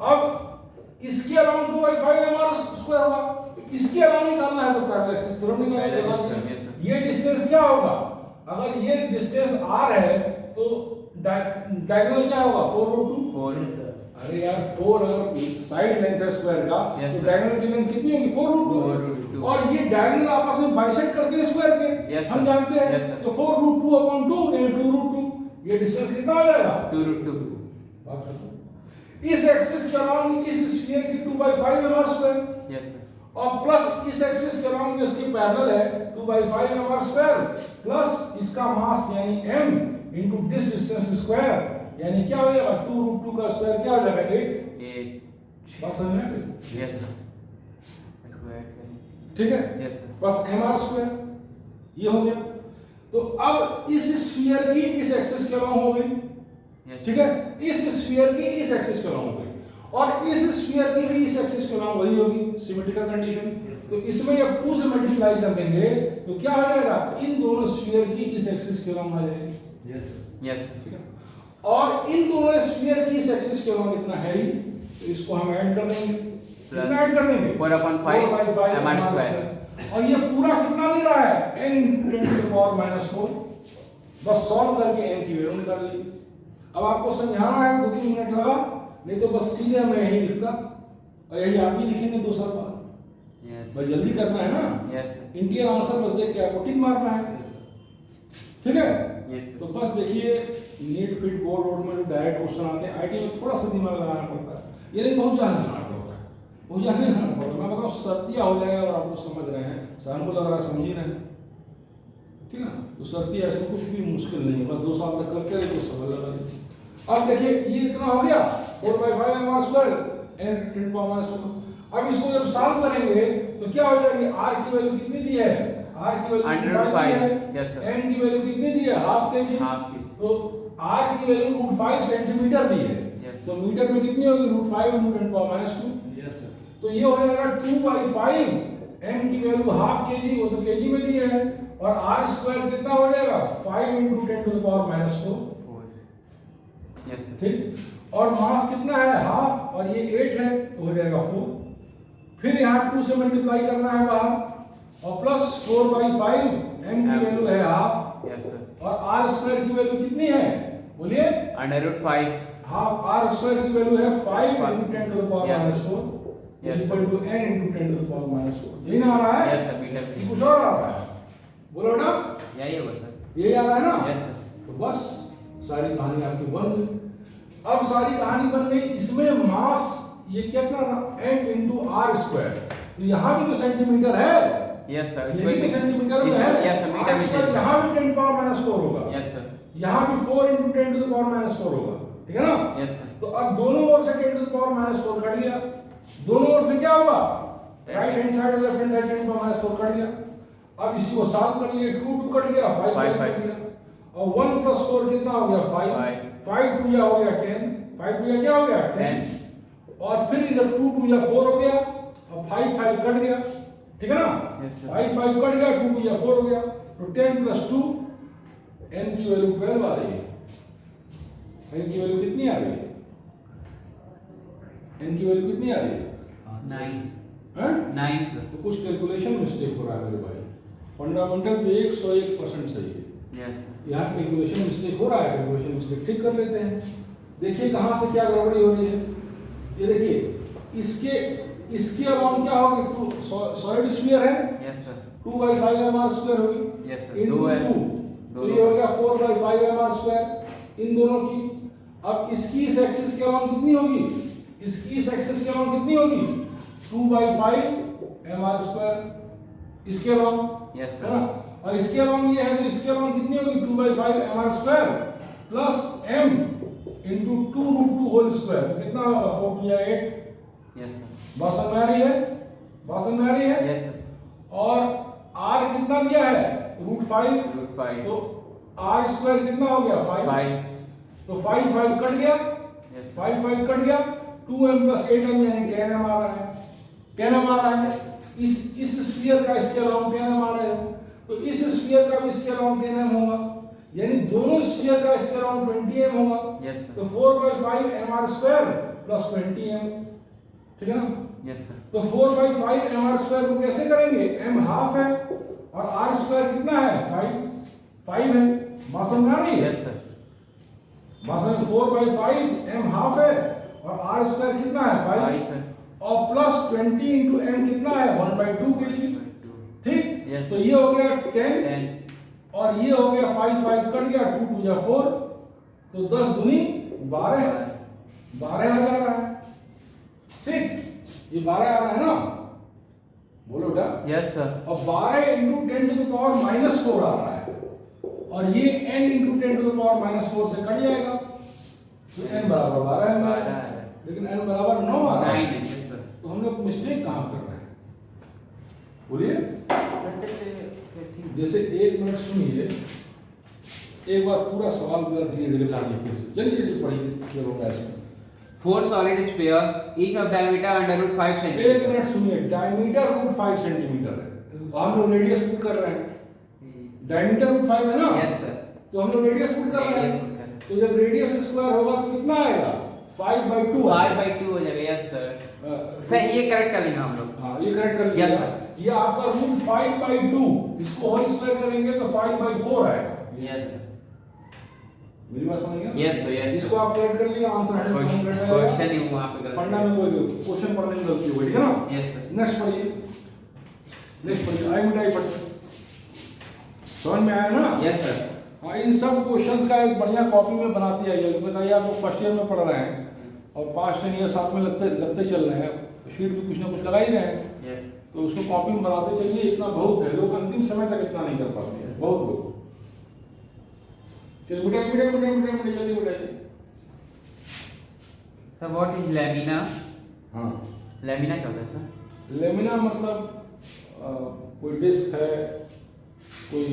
अब इसके अराउंड 2/5mr² होगा, तो इसके अराउंड निकालना है तो parallel axis theorem Parallel axis theorem, निकालना yes, है। sir. ये डिस्टेंस क्या होगा, अगर ये डिस्टेंस r है, तो डायगोनल क्या होगा, 4/2। 4. अरे यार, 4 अगर साइड लेंथ है स्क्वायर का, Yes, तो sir. डायगोनल की लेंथ कितनी होगी, 4/2। 4/2. और ये डायगोनल आपस में बाइसेक्ट करते हैं स्क्वायर के, Yes, हम sir. जानते हैं। Yes, sir. तो 4/2/2 यानी 2/2, ये डिस्टेंस कितना हो जाएगा, 2/2. इस एक्सिस के अराउंड इस स्फीयर की 2/5mr², Yes, sir. और प्लस इस एक्सिस के अराउंड जो इसकी पैरेलल है 2/5mr², प्लस इसका मास यानी m into this distance square, यानी क्या हो जाएगा, 2/2 का स्क्वायर क्या हो जाएगा, 8। 8. बात समझ में आ गई? Yes, sir. इसको ऐड करें. ठीक है, Yes, sir. प्लस mr², ये हो गया। तो अब इस स्फीयर की इस एक्सिस के अराउंड हो गई, Yes. ठीक है, इस स्फीयर की इस एक्सिस के अराउंड हो गई, और इस स्फीयर की भी इस एक्सिस के अराउंड वही होगी, सिमेट्रिकल कंडीशन। तो इसमें जब 2 से मल्टीप्लाई कर देंगे तो क्या हो जाएगा, इन दोनों स्फीयर की इस एक्सिस के अराउंड आ जाएगी। Yes, sir. ठीक है, और इन दोनों स्फीयर की इस एक्सिस के अराउंड इतना है ही, तो इसको हम ऐड कर देंगे, कितना ऐड कर देंगे, 4/5 mr². और ये पूरा कितना दे रहा है, n×4। बस सॉल्व करके n की वैल्यू निकाल ली। अब आपको समझाना है 2-3 मिनट लगा, नहीं तो बस सीधे मैं यही लिखता, और यही आप भी लिखेंगे 2 साल बाद। Yes. बस जल्दी करना है ना, Yes, sir. इंटीरियर आंसर बस देख के आपको टिक मारना है, ठीक है। Yes, sir. तो बस देखिए, नीट फिट बोर्ड रोड में जो डायरेक्ट क्वेश्चन आते हैं, आईटी में थोड़ा सा दिमाग लगाना पड़ता है, ये नहीं बहुत ज्यादा लगाना पड़ता है, बहुत ज्यादा नहीं लगाना पड़ता। मैं बताऊँ, सर्दियाँ हो जाएगा और आप लोग समझ रहे हैं, सर को लग रहा है समझ ही रहे हैं, ठीक है ना। तो सर्दी ऐसा कुछ भी मुश्किल नहीं है, बस 2 साल तक करते रहे तो समझ लगा लीजिए। अब देखिए, ये इतना हो गया 4/5mr² n×4। अब इसको जब सॉल्व करेंगे तो क्या हो जाएगी, r की वैल्यू कितनी दी है, r की वैल्यू 105. Yes, sir. n की वैल्यू कितनी दी है, ½ kg। Half kg. तो r की वैल्यू √5 सेंटीमीटर दी है, Yes. तो मीटर में कितनी होगी, √5 × 10⁻²। Yes, sir. तो ये हो जाएगा 2/5, n की वैल्यू ½ kg, वो तो kg में दी है, और r² कितना हो जाएगा, 5 × 10⁻²। 4. Yes, sir. ठीक, और मास कितना है, ½ और ये 8 है, तो हो जाएगा 4। फिर यहाँ 2 से मल्टीप्लाई करना है बाहर, और प्लस 4/5, m की वैल्यू है ½ Yes, sir. और r² की वैल्यू कितनी है, बोलिए, √5. हाफ, r² की वैल्यू है 5 × 10⁻²। Yes, equal to n into 10 to the power minus 4। यही ना आ रहा है? Yes, sir, मीटर ये कुछ और आ रहा है? बोलो ना? यही होगा सर। यही आ रहा है ना? Yes, sir. तो बस सारी कहानी आपकी बन गई। अब सारी कहानी बन गई, इसमें मास ये कितना था? m into r square। तो यहाँ भी तो सेंटीमीटर है। Yes, sir. ये भी सेंटीमीटर में है। Yes, sir, मीटर में है। यहाँ भी 10 power minus 4 होगा। Yes, sir. यहाँ भी 4 into 10 to the power minus 4 होगा। ठीक है ना? Yes, sir. तो अब दोनों ओर से 10 to the power minus 4 cut गया। दोनों ओर से क्या हुआ? राइट हैंड साइड और left hand side 10 to the power minus 4 cut गया। अब इसी को साथ कर लिए, 2 2 कट गया, 5 5 कट गया। और 1 plus 4 कितना हो गया? 5 5 2 या हो गया 10, 5 2 या क्या हो गया? 10। और फिर इधर 2 2 या 4 हो गया, और 5 5 कट गया। ठीक है ना? Yes, sir. 5 5 कट गया, 2 2 या 4 हो गया। तो 10 plus 2, n की वैल्यू 12 आ रही है। n की वैल्यू कितनी आ रही है? n की वैल्यू कितनी आ रही है? 9 हैं? 9 सर। तो कुछ कैलकुलेशन मिस्टेक हो रहा है मेरे भाई। फंडामेंटल तो 101% सही है। Yes, sir. यहाँ कैलकुलेशन मिस्टेक हो रहा है, कैलकुलेशन मिस्टेक ठीक कर लेते हैं। देखिए कहाँ से क्या गड़बड़ी हो रही है। ये देखिए, इसके अराउंड क्या होगी? सॉलिड स्फीयर है। Yes, sir. 2/5 mr स्क्वायर होगी। Yes, sir. Into दो है। 2, तो ये हो गया 4/5 mr स्क्वायर इन दोनों की। अब इसकी इस एक्सिस के अराउंड कितनी होगी? इसकी इस एक्सिस के अराउंड कितनी होगी? 2/5 mr स्क्वायर इसके अराउंड। Yes, sir. है ना? और इसके अराउंड ये है, तो इसके अराउंड कितनी होगी? 2/5 mr square plus m into 2√2 whole square. तो कितना होगा? 4 2 या 8। Yes, sir. बात समझ में आ रही है? बात समझ में आ रही है? Yes, sir. और r कितना दिया है? √5। √5. तो r स्क्वायर कितना हो गया? 5। 5. तो 5 5 कट गया, Yes, sir. 5 5 कट गया, 2m plus 8m यानी 10m आ रहा है। 10m आ रहा है। इस स्फीयर का इसके अराउंड 10m आ रहा है, तो इस स्फीयर का भी इसके अराउंड 10m होगा, यानी दोनों स्फीयर का इसके अराउंड 20m होगा। Yes, sir. तो 4/5 mr स्क्वायर प्लस 20m। ठीक है ना? Yes, sir. तो 4/5 mr स्क्वायर को कैसे करेंगे? m हाफ है और r स्क्वायर कितना है? 5 है। बात समझ में आ रही है? Yes, sir. बात समझ 4/5 m हाफ है और r स्क्वायर कितना है? 5 5 है। और प्लस 20 into m कितना है? 1/2 के जी। ठीक? Yes, तो ये हो गया 10 10. और ये हो गया 5 5 कट गया, 2 2 या 4, तो 10 दूनी 12 आ जा रहा है। ठीक? ये 12 आ रहा है ना? बोलो बेटा। Yes, sir. और 12 into 10 to the power minus 4 आ रहा है, और ये n into 10 to the power minus 4 से कट जाएगा, तो n बराबर 12 है, 12 है। लेकिन n बराबर 9 आ रहा है। 9 है। Yes, sir. तो हम लोग मिस्टेक कहाँ कर रहे हैं? बोलिए। जैसे 1 मिनट सुनिए, एक बार पूरा सवाल पूरा धीरे धीरे पढ़िए, फिर से जल्दी जल्दी पढ़िए, जो होगा इसमें। 4 solid sphere, each of diameter under root 5 1 centimeter. Minute सुनिए, डायमीटर √5 सेंटीमीटर है, तो हम लोग रेडियस पुट कर रहे हैं। डायमीटर √5 है ना? Yes, sir. तो हम लोग रेडियस पुट कर रहे Radius हैं। put कर रहे हैं। तो जब रेडियस स्क्वायर होगा तो कितना आएगा? 5/2 5/2 हो जाएगा। Yes, sir. सर ये करेक्ट कर लेंगे हम लोग। हाँ, ये करेक्ट कर Yes, लीजिए। sir. ये आपका √5/2, इसको होल स्क्वायर करेंगे तो 5/4 आएगा। Yes, sir. मेरी बात समझ गए? Yes, sir. Yes, इसको sir. आप करेक्ट कर लिए, आंसर 100% आएगा। क्वेश्चन ही वहाँ पे गलत फंडा में कोई क्वेश्चन पढ़ने में गलती हो गई, ठीक है ना? Yes, sir. नेक्स्ट पढ़िए, नेक्स्ट पढ़िए, आई मिटाई पढ़िए। समझ में आया ना? Yes, sir. हाँ, इन सब क्वेश्चंस का एक बढ़िया कॉपी में बनाती आइए। बताइए आप लोग फर्स्ट ईयर में पढ़ रहे हैं और 5-10 ईयर साथ में लगते चल रहे हैं, शीट भी कुछ ना कुछ लगा ही रहे हैं, Yes. तो उसको कॉपी में बनाते चलिए। इतना बहुत है, लोग अंतिम समय तक इतना नहीं कर पाते हैं, बहुत लोग। चलिए जल्दी बताइए। So what is lamina? हाँ, Lamina क्या होता है सर? लेमिना मतलब कोई डिस्क है, कोई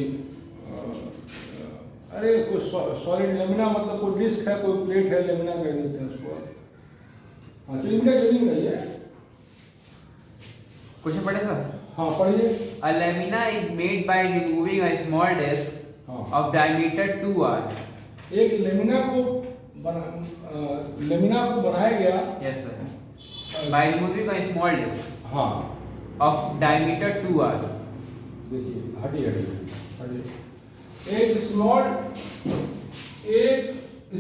अरे कोई सॉलिड। लेमिना मतलब कोई डिस्क है, कोई प्लेट है, लेमिना कहते हैं उसको। हाँ, चलिए जल्दी बताइए। क्वेश्चन पढ़े सर? हाँ पढ़िए। A lamina is made by removing a small disc हाँ, of diameter 2r. एक लेमिना को बनाया गया। Yes, sir. By removing a small disc हाँ, of diameter 2r. देखिए हटिए। एक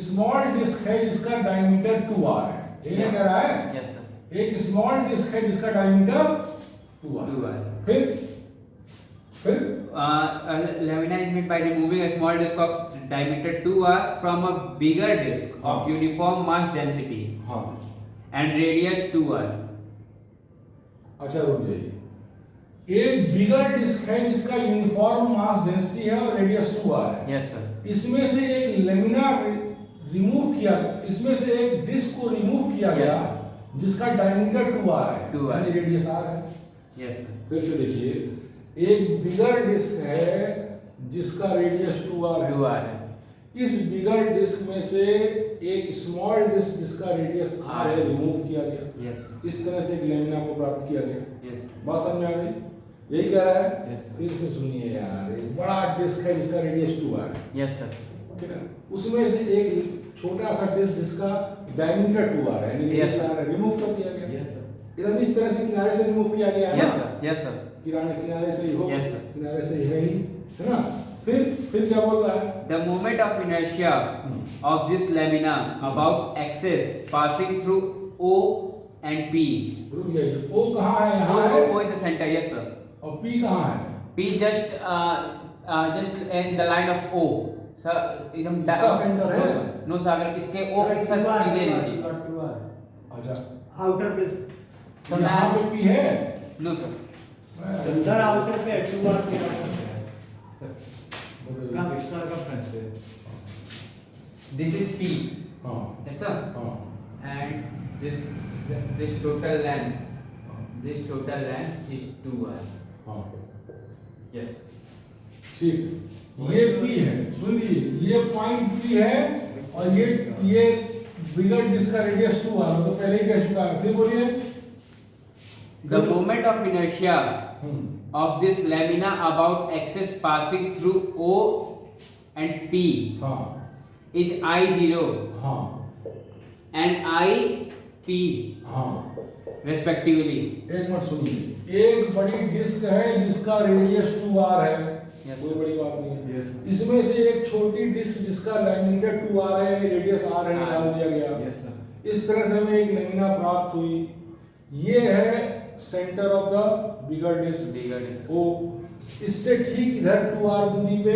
स्मॉल डिस्क है जिसका डायमीटर 2r है, ये कह रहा है। Yes, sir. एक स्मॉल डिस्क है जिसका डायमीटर 2r। 2r. फिर Lamina is made by removing a small disk of diameter 2r from a bigger disk of हाँ। uniform mass density हाँ, and radius 2r. अच्छा रुक जाइए। एक बिगर डिस्क है जिसका यूनिफॉर्म मास डेंसिटी है और रेडियस 2r है। Yes sir. इसमें से एक लेमिना रिमूव किया, इसमें से एक डिस्क को रिमूव किया Yes, गया sir. जिसका डायमीटर 2r है, 2r यानी रेडियस r है। Yes sir. फिर से देखिए, एक बिगर डिस्क है जिसका रेडियस 2r है। 2r है. इस बिगर डिस्क में से एक स्मॉल डिस्क जिसका रेडियस r है रिमूव किया गया। Yes sir. इस तरह से एक लेमिना को प्राप्त किया गया। Yes sir. बात समझ में आ गई? यही कह रहा है। Yes, sir. फिर से सुनिए यार, एक बड़ा डिस्क है जिसका रेडियस 2r है, Yes sir. ठीक है? उसमें से एक छोटा सा डिस्क जिसका डायमीटर 2r है, यानी Yes, रेडियस r है, रिमूव कर दिया गया। Yes sir. एकदम इस तरह से किनारे से रिमूव किया गया है Yes ना? sir. Yes sir. किनारे से ही हो, Yes, sir. किनारे से ही है ना? फिर क्या बोल रहा है? The moment of inertia of this lamina about axis passing through O and P. रुक जाइए, O कहाँ है? यहाँ है। O is a center. Yes sir. और P कहाँ है? P just in the line of O. Sir, हम इसका center है? No sir, अगर इसके O के साथ सीधे लीजिए. अच्छा, आउटर पे So यहाँ now, पे P है? no sir. सर आउटर पे 2r के बोलो, सर्कमफ्रेंस पे This is P. हाँ, Yes sir. हाँ, And this total length, this total length is 2r. हाँ, Yes. ठीक। ये P है, सुन लीजिए, ये पॉइंट P है और ये बिगर डिस्क का रेडियस 2r, तो पहले ही कह चुका है। फिर बोलिए। The moment of inertia of this lamina about axis passing through O and P हाँ, is I0 हाँ, and IP हाँ। respectively. एक मिनट सुनिए, एक बड़ी डिस्क है जिसका रेडियस 2r है, Yes. कोई बड़ी बात नहीं है। Yes. इसमें से एक छोटी डिस्क जिसका डायमीटर 2r है, यानी रेडियस r है, निकाल दिया गया। यस सर इस तरह से हमें एक लेमिना प्राप्त हुई। ये है centre of the bigger disc Bigger is O। इससे ठीक इधर 2r दूरी पे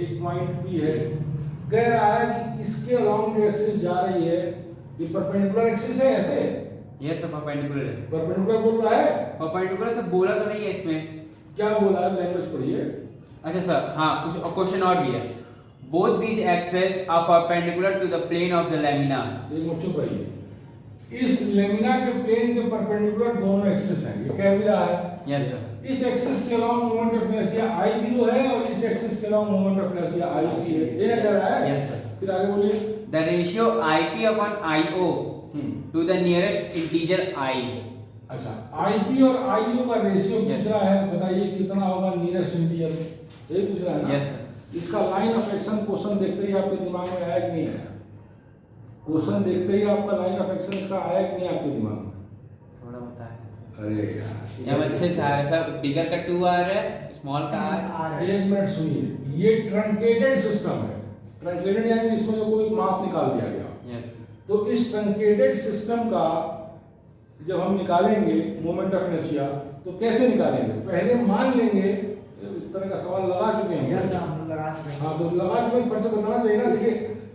एक पॉइंट P है। कह रहा है कि इसके अलोंग जो एक्सिस जा रही है, ये परपेंडिकुलर एक्सिस है, ऐसे yes sir, perpendicular है. परपेंडिकुलर बोल रहा है। Perpendicular से बोला तो नहीं है इसमें. क्या बोला है? लैंग्वेज पढ़िए। अच्छा सर, हाँ कुछ क्वेश्चन और भी है. Both these axes are perpendicular to the plane of the lamina. एक मिनट चुप रहिए। इस लेमिना के प्लेन के परपेंडिकुलर दोनों एक्सिस हैं, ये कह भी रहा है। Yes sir. इस एक्सिस के along moment of inertia I0 है और इस एक्सिस के along moment of inertia IP है। ये कह रहा है। Yes, sir. फिर आगे बोलिए। The ratio IP upon IO to the nearest integer I. अच्छा, IP और IO का रेशियो Yes. पूछ रहा है, बताइए कितना होगा नियरेस्ट इंटीजर? यही पूछ रहा है ना? Yes sir. इसका लाइन ऑफ एक्शन क्वेश्चन देखते ही आपके दिमाग में आया कि नहीं आया? क्वेश्चन देखते ही आपका लाइन ऑफ एक्शन इसका आया कि नहीं आपके दिमाग में? थोड़ा बताया. अरे यार, अब अच्छे से आ रहा है सर. बिगर का 2r है, स्मॉल का r. एक मिनट सुनिए, ये ट्रंकेटेड सिस्टम है। ट्रंकेटेड यानी इसमें जो कोई मास निकाल दिया गया। Yes. तो इस ट्रंकेटेड सिस्टम का जब हम निकालेंगे मोमेंट ऑफ इनर्शिया, तो कैसे निकालेंगे? पहले मान लेंगे, इस तरह का सवाल लगा चुके हैं। यस सर हम लगा चुके हैं। हाँ, तो लगा चुके हैं, फिर से बताना चाहिए ना। देखिए,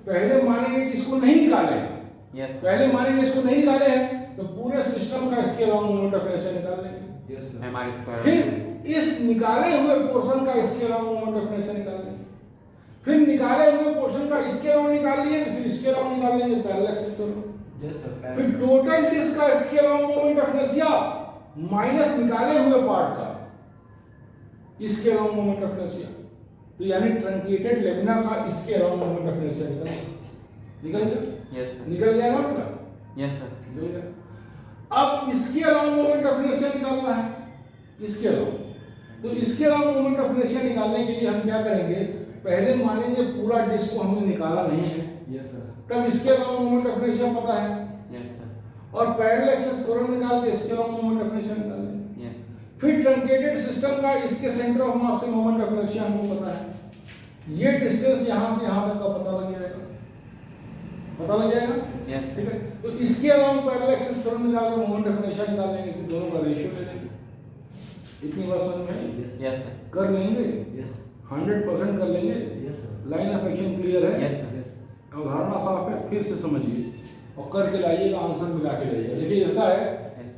पहले मानेंगे कि इसको नहीं निकाले हैं, Yes. पहले मानेंगे इसको नहीं निकाले हैं, तो पूरे सिस्टम का इसके अलावा मोमेंट ऑफ इनर्शिया निकाल लेंगे। यस सर हमारे स्क्वायर. फिर इस निकाले हुए पोर्शन का इसके अलावा मोमेंट ऑफ इनर्शिया निकाल लेंगे। फिर निकाले हुए पोर्शन का इसके अलावा निकाल लिए, फिर इसके अलावा निकाल लेंगे पैरेलल एक्सिस पर। यस सर फिर टोटल डिस्क का इसके अलावा मोमेंट ऑफ इनर्शिया माइनस निकाले हुए पार्ट का इसके अलावा मोमेंट ऑफ इनर्शिया, तो यानी ट्रंकेटेड लेमिना का इसके अलावा मोमेंट ऑफ इनर्शिया निकल गया। Yes sir. निकल गया ना बेटा? Yes sir. निकल गया। अब इसके अलावा मोमेंट ऑफ इनर्शिया निकालना है, इसके अलावा। तो इसके अलावा मोमेंट ऑफ इनर्शिया निकालने के लिए हम क्या करेंगे? पहले मानेंगे पूरा डिस्क को हमने निकाला नहीं है, यस सर तब इसके अलावा मोमेंट ऑफ इनर्शिया पता है, Yes sir. और पैरेलल एक्सिस थ्योरम निकाल के इसके अलावा मोमेंट ऑफ इनर्शिया निकाल लेंगे। Yes. फिर ट्रंकेटेड सिस्टम का इसके सेंटर ऑफ मास से मोमेंट ऑफ इनर्शिया हमको पता है। ये डिस्टेंस यहां से यहां तक का पता लग जाएगा। पता लग जाएगा। Yes. ठीक है, तो इसके अलावा पैरेलल एक्सिस थ्योरम निकाल के मोमेंट ऑफ इनर्शिया निकाल लेंगे, फिर दोनों का रेशियो ले लेंगे। इतनी बात समझ में आई? Yes sir. कर लेंगे, Yes. 100% कर लेंगे। Yes, sir. Line of action clear है? Yes sir. Yes. अवधारणा साफ है, फिर से समझिए और करके लाइएगा, आंसर मिला के लाइएगा। देखिए ऐसा है,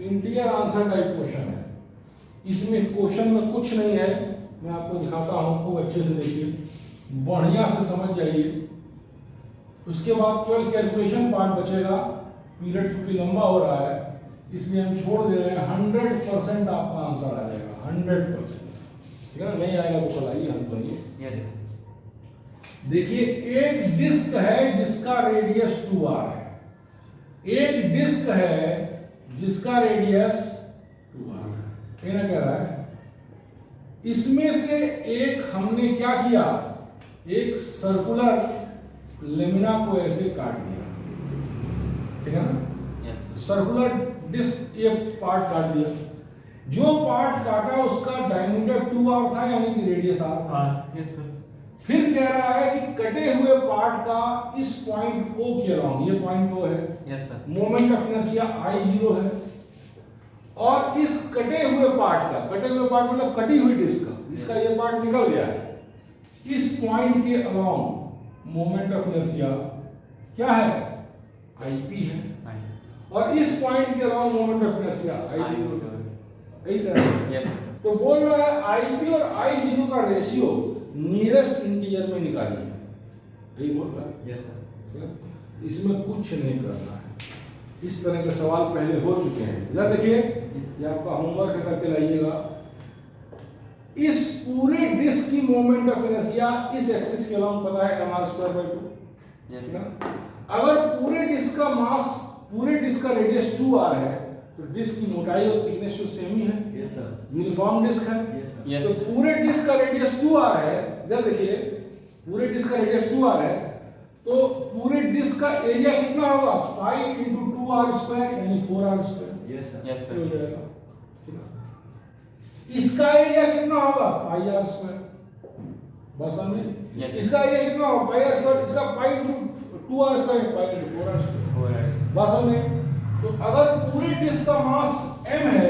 इंटीरियर आंसर टाइप क्वेश्चन है, इसमें क्वेश्चन में कुछ नहीं है, मैं आपको दिखाता हूँ, खूब अच्छे से देखिए, बढ़िया से समझ जाइए। उसके बाद केवल कैलकुलेशन पार्ट बचेगा, पीरियड चूंकि लंबा हो रहा है इसलिए हम छोड़ दे रहे हैं। 100% आपका आंसर आ जाएगा, 100%। ठीक है ना, नहीं आएगा तो कल आइए हम करिए। Yes sir. देखिए एक डिस्क है जिसका रेडियस 2r है, एक डिस्क है जिसका रेडियस 2r है। ये ना कह रहा है, इसमें से एक हमने क्या किया, एक सर्कुलर लेमिना को ऐसे काट दिया, ठीक है ना, Yes sir. सर्कुलर डिस्क ये पार्ट काट दिया, जो पार्ट काटा उसका डायमीटर 2r था यानी कि रेडियस r था। Yes, sir. फिर कह रहा है कि कटे हुए पार्ट का इस पॉइंट O के अराउंड, ये पॉइंट O है, Yes sir. Moment of inertia I0 है, और इस कटे हुए पार्ट का, कटे हुए पार्ट मतलब कटी हुई डिस्क का, इसका ये पार्ट निकल गया है, इस पॉइंट के अराउंड मोमेंट ऑफ इनर्शिया क्या है, IP है, और इस पॉइंट के around moment of inertia I0 है। यही कह रहा है। Yes sir. तो बोल रहा है IP और I0 का रेशियो नियरेस्ट इंटीजर में निकालिए, यही बोल रहा है। Yes, sir. इसमें कुछ नहीं करना है, इस तरह के सवाल पहले हो चुके हैं। इधर देखिए, ये आपका होमवर्क है, करके लाइएगा। इस पूरे डिस्क की मोमेंट ऑफ इनर्शिया इस एक्सिस के अलाउंग पता है mr²/2। Yes sir. अगर पूरे डिस्क का मास, पूरे डिस्क का रेडियस 2r है तो डिस्क की मोटाई और थिकनेस तो सेम ही है, Yes, sir. यूनिफॉर्म डिस्क है। Yes, sir. Yes. तो पूरे डिस्क का रेडियस 2r है, इधर देखिए, पूरे डिस्क का रेडियस 2r है, तो पूरे डिस्क का एरिया कितना होगा, पाई इंटू 2r² यानी 4r²। Yes, sir. Yes हो sir. जाएगा, ठीक है। इसका एरिया कितना होगा, पाई r²। बस समझे? Yes. इसका एरिया कितना होगा, पाई r², इसका pi into 2r², pi into 4r²। Alright sir. बस समझे? तो अगर पूरे डिस्क का मास m है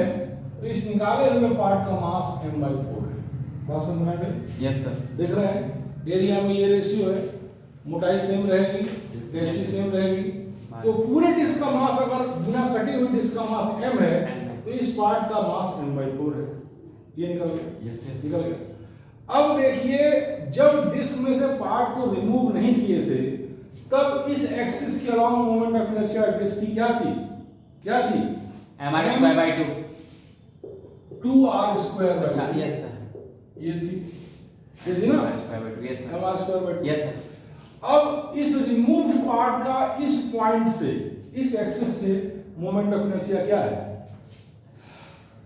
तो इस निकाले हुए पार्ट का मास m/4 है। बात समझ में आ गई? Yes sir. देख रहे हैं, एरिया में ये रेशियो है, मोटाई सेम रहेगी, डेंसिटी सेम रहेगी, तो पूरे डिस्क का मास, अगर बिना कटी हुई डिस्क का मास m है तो इस पार्ट का मास m/4 है। ये निकल गया। Yes, yes. निकल गया। अब देखिए, जब डिस्क में से पार्ट को रिमूव नहीं किए थे तब इस एक्सिस के along moment of inertia disc की क्या थी, क्या थी, mr²/2. 2r²/2। अच्छा, yes sir. ये थी, ये थी ना, mr²/2. Yes sir. mr²/2। Yes sir. अब इस रिमूव पार्ट का इस पॉइंट से, इस एक्सिस से मोमेंट ऑफ इनर्शिया क्या है,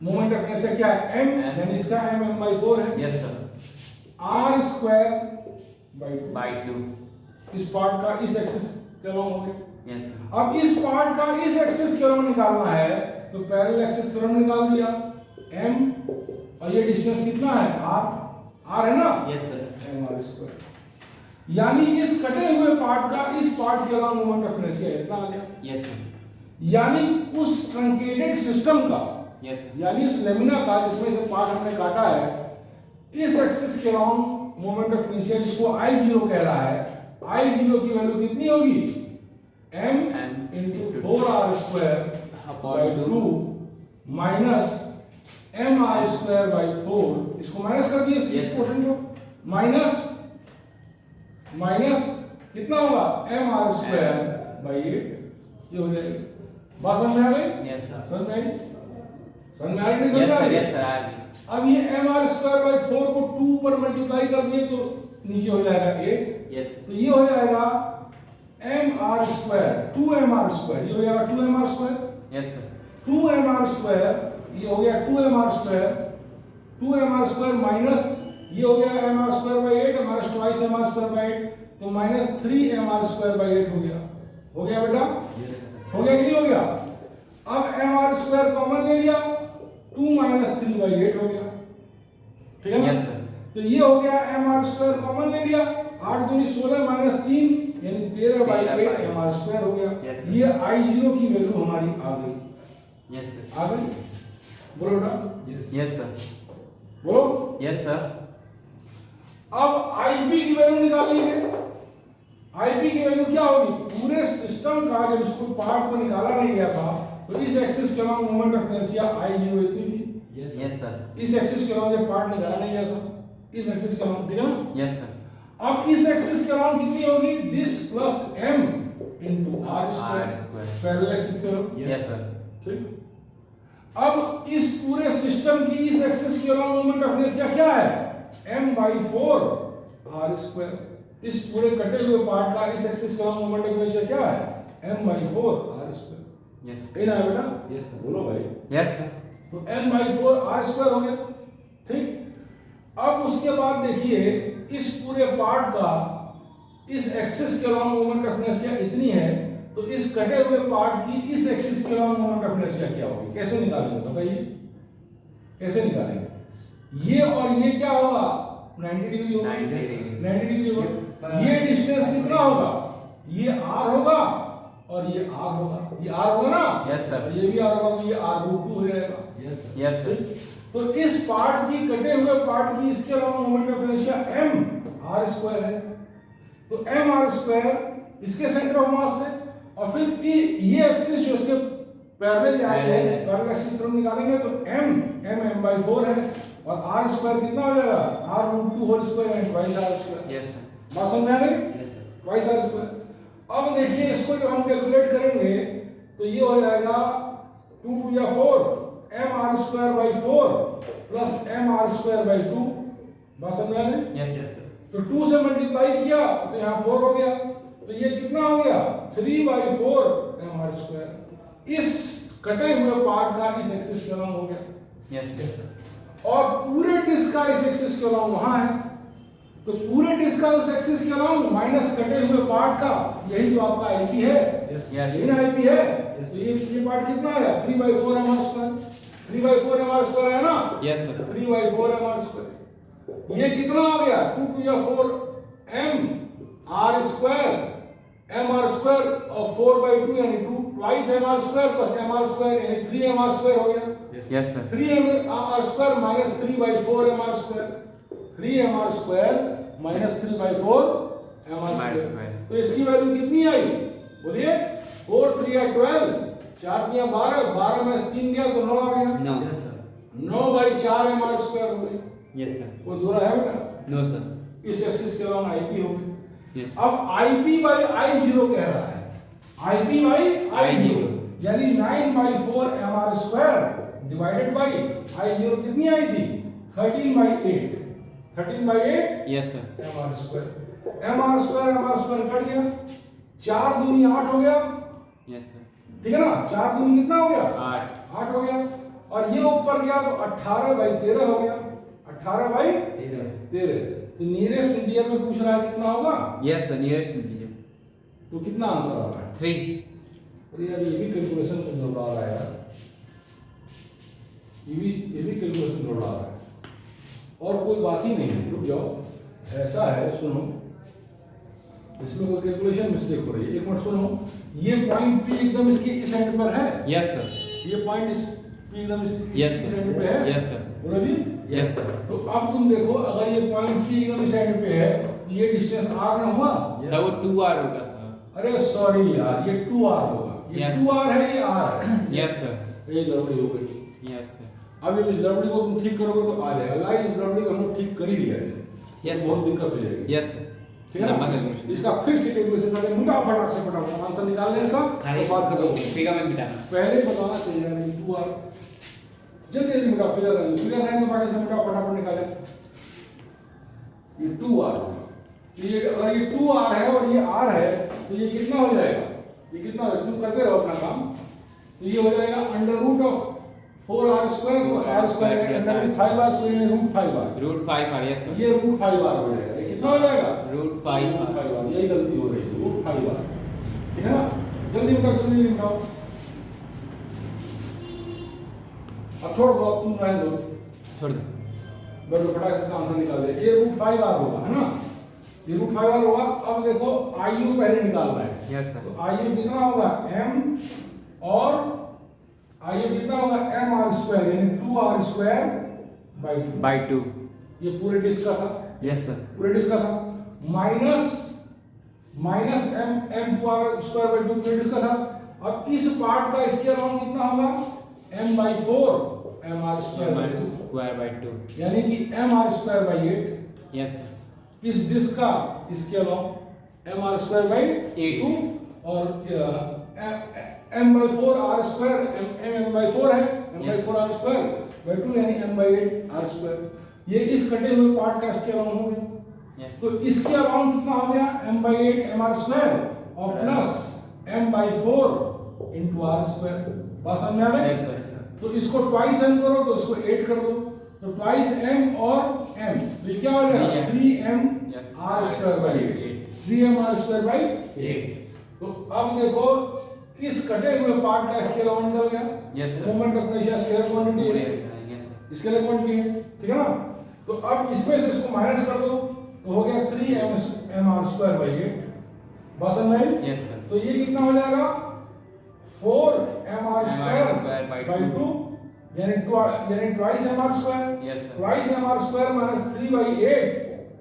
मोमेंट ऑफ इनर्शिया क्या है, m, यानी इसका m/4 है, Yes sir. r²/2। By 2. इस पार्ट का इस एक्सिस के अलाउंग हो गया। Yes sir. अब इस पार्ट का इस एक्सिस के अराउंड निकालना है तो पैरेलल एक्सिस थ्योरम निकाल दिया, m, और ये डिस्टेंस कितना है, r है ना, Yes sir. mr²। यानी इस कटे हुए पार्ट का इस पार्ट के अराउंड मोमेंट ऑफ इनर्शिया इतना आ गया। Yes sir. यानी उस ट्रंकेटेड सिस्टम का, Yes sir. यानी उस लेमिना का जिसमें से पार्ट हमने काटा है, इस एक्सिस के अराउंड मोमेंट ऑफ इनर्शिया जिसको I0 कह रहा है, I0 की वैल्यू कितनी होगी, m into 4r²/2 minus mr²/4। इसको माइनस कर दिए, इस पोर्शन को माइनस, माइनस कितना होगा, mr²/8। ये हो जाएगा। बात समझ में आ गई? Yes sir. समझ में आई? समझ में आ रही, नहीं समझ Yes में आ sir. रही? Yes sir. I agree. अब ये mr²/4 को 2 पर मल्टीप्लाई कर दिए तो नीचे हो जाएगा 8, Yes sir. तो ये हो जाएगा mr², 2mr², ये हो जाएगा 2mr², Yes sir. 2mr², ये हो गया 2mr² माइनस ये हो गया mr²/8, माइनस ट्वाइस mr²/8, तो माइनस 3mr²/8 हो गया। हो गया बेटा? Yes, sir. हो गया कि नहीं हो गया? अब mr² कॉमन ले लिया, 2 माइनस 3/8 हो गया, ठीक है ना? Yes sir. तो ये हो गया mr² कॉमन ले लिया, 8 दूनी 16 माइनस 3 यानी 13/8 13/8 mr स्क्वायर हो गया। Yes, sir. ये I0 की वैल्यू हमारी आ गई, यस सर, आ गई, बोलो बेटा, यस सर, बोलो। यस सर, अब IB की वैल्यू निकालनी है। IB की वैल्यू क्या होगी? पूरे सिस्टम का जब इसको पार्ट को निकाला नहीं गया था तो इस एक्सिस के अलावा मोमेंट ऑफ इनर्शिया I0 इतनी थी। यस सर, इस एक्सिस के अलावा जब पार्ट निकाला नहीं गया था, इस एक्सिस के अलावा, ठीक है ना? यस सर, अब इस एक्सिस के अलावा कितनी होगी? This plus m into r R square, square. Parallel axis theorem. Yes sir, ठीक। अब इस पूरे सिस्टम की इस एक्सिस के अलावा मोमेंट ऑफ इनर्शिया क्या है? m/4 r square. इस पूरे कटे हुए पार्ट का इस एक्सिस के अलावा मोमेंट ऑफ इनर्शिया क्या है? m/4 r square. यस, सही ना है बेटा? Yes sir. बोलो भाई। यस सर, तो m/4 r स्क्वायर हो गया, ठीक। अब उसके बाद देखिए इस पूरे पार्ट का इस एक्सिस के अलावा मोमेंट ऑफ इनर्शिया इतनी है, तो इस कटे हुए पार्ट की इस एक्सिस के अलावा मोमेंट ऑफ इनर्शिया क्या होगी? कैसे निकालेंगे बताइए, कैसे निकालेंगे? ये और ये क्या होगा? 90 डिग्री होगा। 90 डिग्री। 90 डिग्री होगा। ये डिस्टेंस कितना होगा? ये r होगा और ये r होगा। ये r होगा ना? Yes, sir. और ये भी r होगा, तो ये r√2 हो जाएगा। Yes sir. यस सर, तो इस पार्ट की कटे हुए पार्ट की इसके अलावा moment of inertia m r square है। तो m r स्क्वायर इसके सेंटर ऑफ मास से, और फिर ये एक्सिस जो इसके पैरेलल जा रही है, Parallel है। पैरेलल एक्सिस हम निकालेंगे तो m/4 है, और r स्क्वायर कितना हो जाएगा? r√2 whole square and twice r square. Yes sir, बात समझ आ गई? Yes sir. Twice r square. अब देखिए इसको जब हम कैलकुलेट करेंगे तो ये हो जाएगा 2 2 या 4 mr²/4 प्लस mr²/2। बात समझ आ गई? Yes yes sir. तो 2 से मल्टीप्लाई किया तो यहाँ 4 हो गया, तो ये कितना हो गया? 3/4 mr²। इस कटे हुए पार्ट का इस एक्सिस के अलावा हो गया, यस सर, और पूरे डिस्क का इस एक्सिस के अलावा वहां है, तो पूरे डिस्क का उस एक्सिस के अलावा माइनस कटे हुए पार्ट का, यही जो आपका आईपी है, यस, यही ना आईपी है। तो ये पार्ट कितना है? 3/4 mr²। 3/4 mr² है ना? Yes sir, 3/4 mr²। ये कितना हो गया? 2 2 या 4 m r² mr² और 4/2 यानी 2 ट्वाइस mr² प्लस mr² यानी 3 mr² हो गया। Yes sir, 3 mr² minus 3/4 mr²। 3 mr² minus 3/4 mr²। तो इसकी वैल्यू कितनी आई? बोलिए। 4 3 या 12, 4 3 12, 12 में 3 गया तो 9 आ गया। No, yes sir. 9/4 mr² हो गई। यस सर, कोई दूसरा है बेटा? नो सर, इस एक्सिस के अलावा आईपी हो गई। यस, अब IP/I0 कह रहा है, IP/I0 यानी 9/4 mr² डिवाइडेड बाय I0 कितनी आई थी? 13/8। 13/8 यस सर, mr² कट गया, 4 दूनी 8 हो गया, यस सर, ठीक है ना? 4 दूनी कितना हो गया? 8, 8 हो गया, और ये ऊपर गया तो 18/13 हो गया। 18/13। तो नियरेस्ट इंटीरियर में पूछ रहा है कितना होगा, यस सर, नियरेस्ट इंटीजर तो कितना आंसर आ रहा है? 3, अरे यार ये भी कैलकुलेशन को गड़बड़ा रहा है यार, ये भी कैलकुलेशन गड़बड़ा रहा है, और कोई बात ही नहीं है। रुक जाओ, ऐसा है, सुनो, इसमें कोई कैलकुलेशन मिस्टेक हो रही है। एक मिनट सुनो, ये पॉइंट पी एकदम इसके इस एंड पर है, यस सर, ये पॉइंट इस पी एकदम इस यस इस सर, एंड पे है। यस सर, बोलो जी। यस सर, तो अब तुम देखो, अगर ये पॉइंट पी एकदम इस एंड पे है तो ये डिस्टेंस r ना हुआ? सर वो 2r होगा सर, अरे सॉरी यार, ये 2r होगा, ये Yes. 2r है, ये r है। यस सर, ये गड़बड़ी हो गई। यस सर, अब इस गड़बड़ी को तुम ठीक करोगे तो आ जाएगा। लाई इस गड़बड़ी को हम ठीक कर ही लिया है, Yes, बहुत sir. दिक्कत हो जाएगी। यस सर, ठीक है लंबा ना? कैलकुलेशन। इसका फिर से कैलकुलेशन करके मुटा फटाक से फटाफट आंसर निकालने इसका, खाली तो बात खत्म हो गई। फिगर में मिटाना, पहले बताना चाहिए यार, ये 2r जल्दी जल्दी मिटाओ, फिगर रहने दो, बाकी से मिटाओ फटाफट निकाले। ये 2r होगा, ये अगर ये 2r है और ये r है तो ये कितना हो जाएगा? ये कितना हो जाएगा? तुम करते रहो अपना काम। तो ये हो जाएगा √4r² plus r² √5r² √5r। √5r, yes sir, ये √5r हो जाएगा। ये कितना हो जाएगा? √5r, √5r। यही गलती हो रही है, √5r। ठीक है ना? जल्दी मिटाओ, जल्दी मिटाओ। अब छोड़ दो, अब तुम रहने दो, छोड़ दो, बड़े फटाक से आंसर निकाल दे। ये √5r होगा, है ना? ये रूट 5r होगा। अब देखो IU पहले निकालना है। Yes sir. तो IU कितना होगा m और IU कितना होगा mr² यानी 2r² बाई 2। ये पूरे डिस्क का था, यस सर। पूरे डिस्क का था, माइनस m 2r² पूरे डिस्क का था। अब इस पार्ट का इसके अराउंड कितना होगा m/4 mr² बाई 2। यानी कि mr²/8 यस सर। इस डिस्क का इसके अलावा mr²/2 और m/4 r² m/4 है, m/4 r²/2 यानी m/8 r²। ये इस कटे हुए पार्ट का इसके अराउंड हो गया। यस। तो इसके अराउंड कितना हो गया m/8 mr² और प्लस m/4 into r²। बात समझ में आ गई? Yes sir. तो इसको ट्वाइस m करो तो इसको 8 कर दो, तो ट्वाइस m और m, तो ये क्या हो जाएगा 3m r²/8 3m r²/8। तो अब देखो इस कटे हुए पार्ट का स्केल ऑन निकल गया। Yes sir. Moment of inertia scalar quantity है, यस सर। स्केलर क्वांटिटी है, ठीक है ना। तो अब इसमें से इसको माइनस कर दो तो हो गया 3m r²/8। बस समझ में? Yes sir. तो ये कितना हो जाएगा 4m r²/2 यानी twice mr²। Yes sir. Twice mr² minus 3/8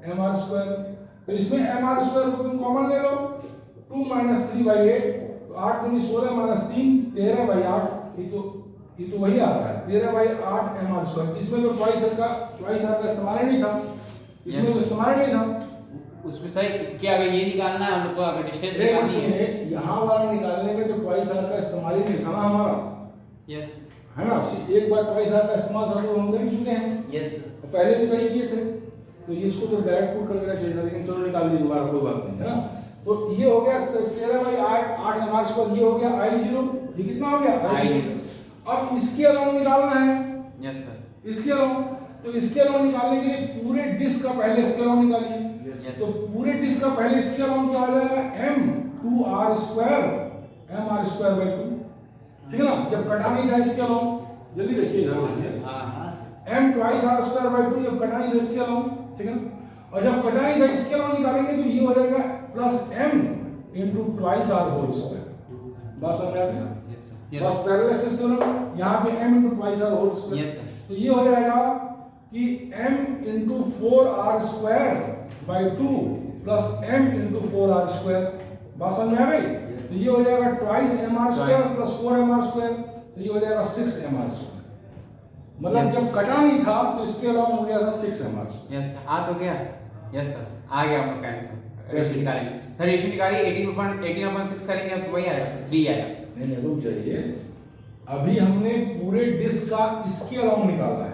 mr²। तो इसमें mr² को तुम कॉमन ले लो, 2 माइनस 3/8 तो 8 दूनी 16 माइनस 3 13/8। ये तो वही आ रहा है 13/8 mr²। इसमें तो ट्वाइस r का इस्तेमाल ही नहीं था, इसमें तो इस्तेमाल ही नहीं था। उसमें सही क्या अगर ये निकालना है हम लोग को, अगर डिस्टेंस निकालनी है यहाँ वाला निकालने में तो ट्वाइस r का इस्तेमाल ही नहीं था ना हमारा, यस है ना। एक बार ट्वाइस r का इस्तेमाल था तो हम कर ही चुके हैं, यस सर। पहले भी सही किए थे। तो ये इसको तो डायरेक्ट पुट कर देना चाहिए था, लेकिन चलो निकाल दी दोबारा, कोई बात नहीं, है ना। तो ये हो गया 13/8 mr²। ये हो गया I0, ये कितना हो गया I0। अब इसके अराउंड निकालना है, यस सर। इसके अराउंड। तो इसके अराउंड निकालने के लिए पूरे डिस्क का पहले इसके अराउंड निकालिए। यस। तो पूरे डिस्क का पहले इसके अराउंड क्या हो जाएगा m 2r² mr²/2, ठीक है ना। जब कटा नहीं था इसके अराउंड, जल्दी देखिए इधर देखिए, हां m ट्वाइस r²/2 जब कटा नहीं था इसके अराउंड, ठीक है ना। और जब कटा नहीं था इसके अराउंड निकालेंगे तो ये हो जाएगा plus m into twice r²। बस समझ आ गया? Yes sir. बस पैरेलल एक्सिस थ्योरम, यहाँ पे m into twice r²। Yes sir. तो ये हो जाएगा कि m into 4r²/2 plus m into 4r²। बात समझ में आ गई? तो ये हो जाएगा ट्वाइस mr² प्लस 4mr²। तो ये हो जाएगा 6mr²। मतलब जब कटा नहीं था तो इसके अलावा हो गया था 6mr²। Yes sir. आ तो गया। यस सर, आ गया हम लोग का आंसर। रेशियो निकालेंगे सर, रेशियो निकालिए 18/6 करेंगे अब तो वही आएगा सर, 3 आएगा। नहीं रुक जाइए, अभी हमने पूरे डिस्क का इसके अराउंड निकाला है।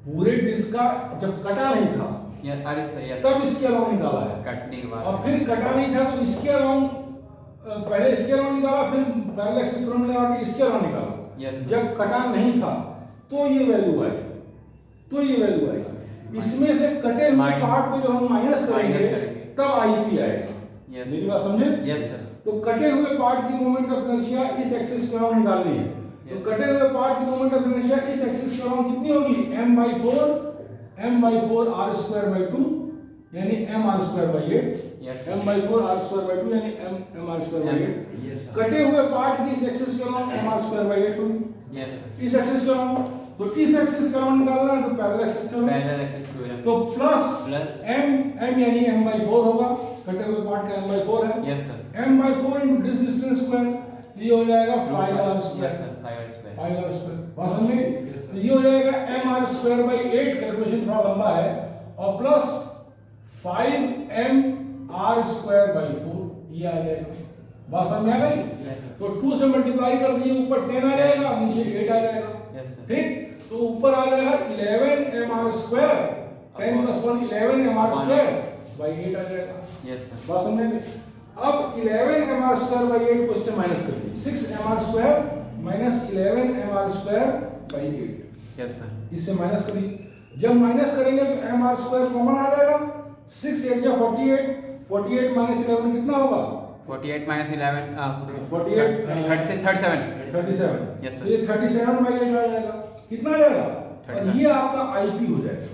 पूरे डिस्क का जब कटा नहीं था अरे सर यस, तब इसके अराउंड निकाला है। कटने के बाद और फिर कटा नहीं था तो इसके अराउंड, पहले इसके अराउंड निकाला, फिर पैरेलल एक्सिस थ्योरम लगा के इसके अराउंड निकाला। यस। जब कटा नहीं था तो ये वैल्यू आई, तो ये वैल्यू आई। इसमें से कटे हुए पार्ट को जब हम माइनस करेंगे तब आईपी आएगा। यस। मेरी बात समझे? Yes sir. तो कटे हुए पार्ट की मोमेंट ऑफ इनर्शिया इस एक्सिस पे हम निकालनी है। तो कटे हुए पार्ट की मोमेंट ऑफ इनर्शिया इस एक्सिस पे हम कितनी होगी m/4 r²/2 यानी mr²/8। यस। m/4 r²/2 यानी mr²/8। Yes sir. कटे हुए पार्ट की इस एक्सिस के अराउंड mr²/8 होगी। Yes sir. इस एक्सिस के अराउंड, तो इस एक्सिस के अराउंड निकालना है तो parallel axis theorem, parallel axis theorem. तो प्लस m यानी m/4 होगा, कटे हुए पार्ट का m/4 है। Yes sir. m/4 into this distance square, ये हो जाएगा 5r²। Yes sir, 5r²। 5r²। बात समझ गई? तो ये हो जाएगा mr²/8, कैलकुलेशन थोड़ा लंबा है, और प्लस 5mr²/4, ये आ जाएगा। बात समझ आ गई? तो 2 से मल्टीप्लाई कर दिए, ऊपर 10 आ जाएगा, नीचे 8 आ जाएगा। Yes sir. ठीक, तो ऊपर आ जाएगा 11mr², 10 + 1 11mr²/8 आ जाएगा। Yes sir. बात समझ में? अब 11mr²/8 को इससे माइनस कर दीजिए, 6mr² minus 11mr²/8, yes sir. इससे माइनस करिए। जब माइनस करेंगे तो mr² कॉमन आ जाएगा, 6 8 या 48, 48 माइनस 11 कितना होगा? 48 - 11 48 37। 37। यस तो सर। ये 37/8 आ जाएगा, कितना आ जाएगा? और 37। ये आपका आईपी हो जाएगा।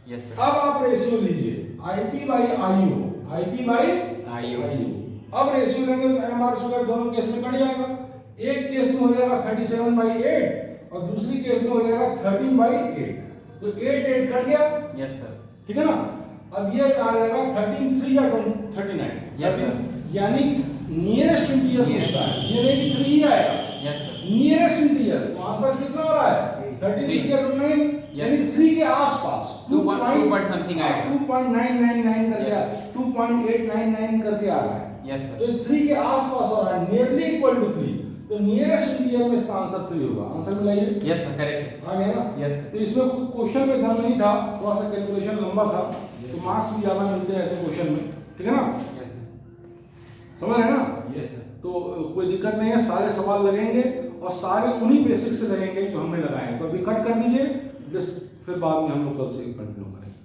Yes sir. अब आप रेशियो लीजिए, IP by IO, IP by IO. अब रेशियो लेंगे तो एम आर स्क्वायर दोनों केस में कट जाएगा। एक केस में हो जाएगा 37/8 और दूसरी केस में हो जाएगा 13/8। तो 8 कट गया, यस सर। ठीक है ना। अब ये आ जाएगा 13 3 या 39, Yes, sir. यानी नियरेस्ट इंटीजर पूछता है, ये नहीं कि 3 ही आएगा, यस सर। Nearest integer. तो आंसर कितना हो रहा है 33 या 29, यानी 3 के आसपास 2 point something आएगा। 2.999 करके आ 2.899 करके आ रहा है। यस तो सर। 3 के आसपास हो रहा है, नियरली इक्वल टू 3। तो नियरेस्ट इंटीजर में इसका आंसर 3 होगा। आंसर मिलाइए। यस सर, करेक्ट आ गया ना। है। यस तो इसमें क्वेश्चन में दम नहीं था, थोड़ा सा कैलकुलेशन लंबा था, तो मार्क्स भी ज्यादा मिलते हैं ऐसे क्वेश्चन में, ठीक है ना। Yes sir. समझ रहे हैं ना। Yes sir. तो कोई दिक्कत नहीं है, सारे सवाल लगेंगे और सारे उन्हीं बेसिक से लगेंगे जो हमने लगाए हैं। तो अभी कट कर दीजिए, फिर बाद में हम लोग कल से कंटिन्यू करेंगे।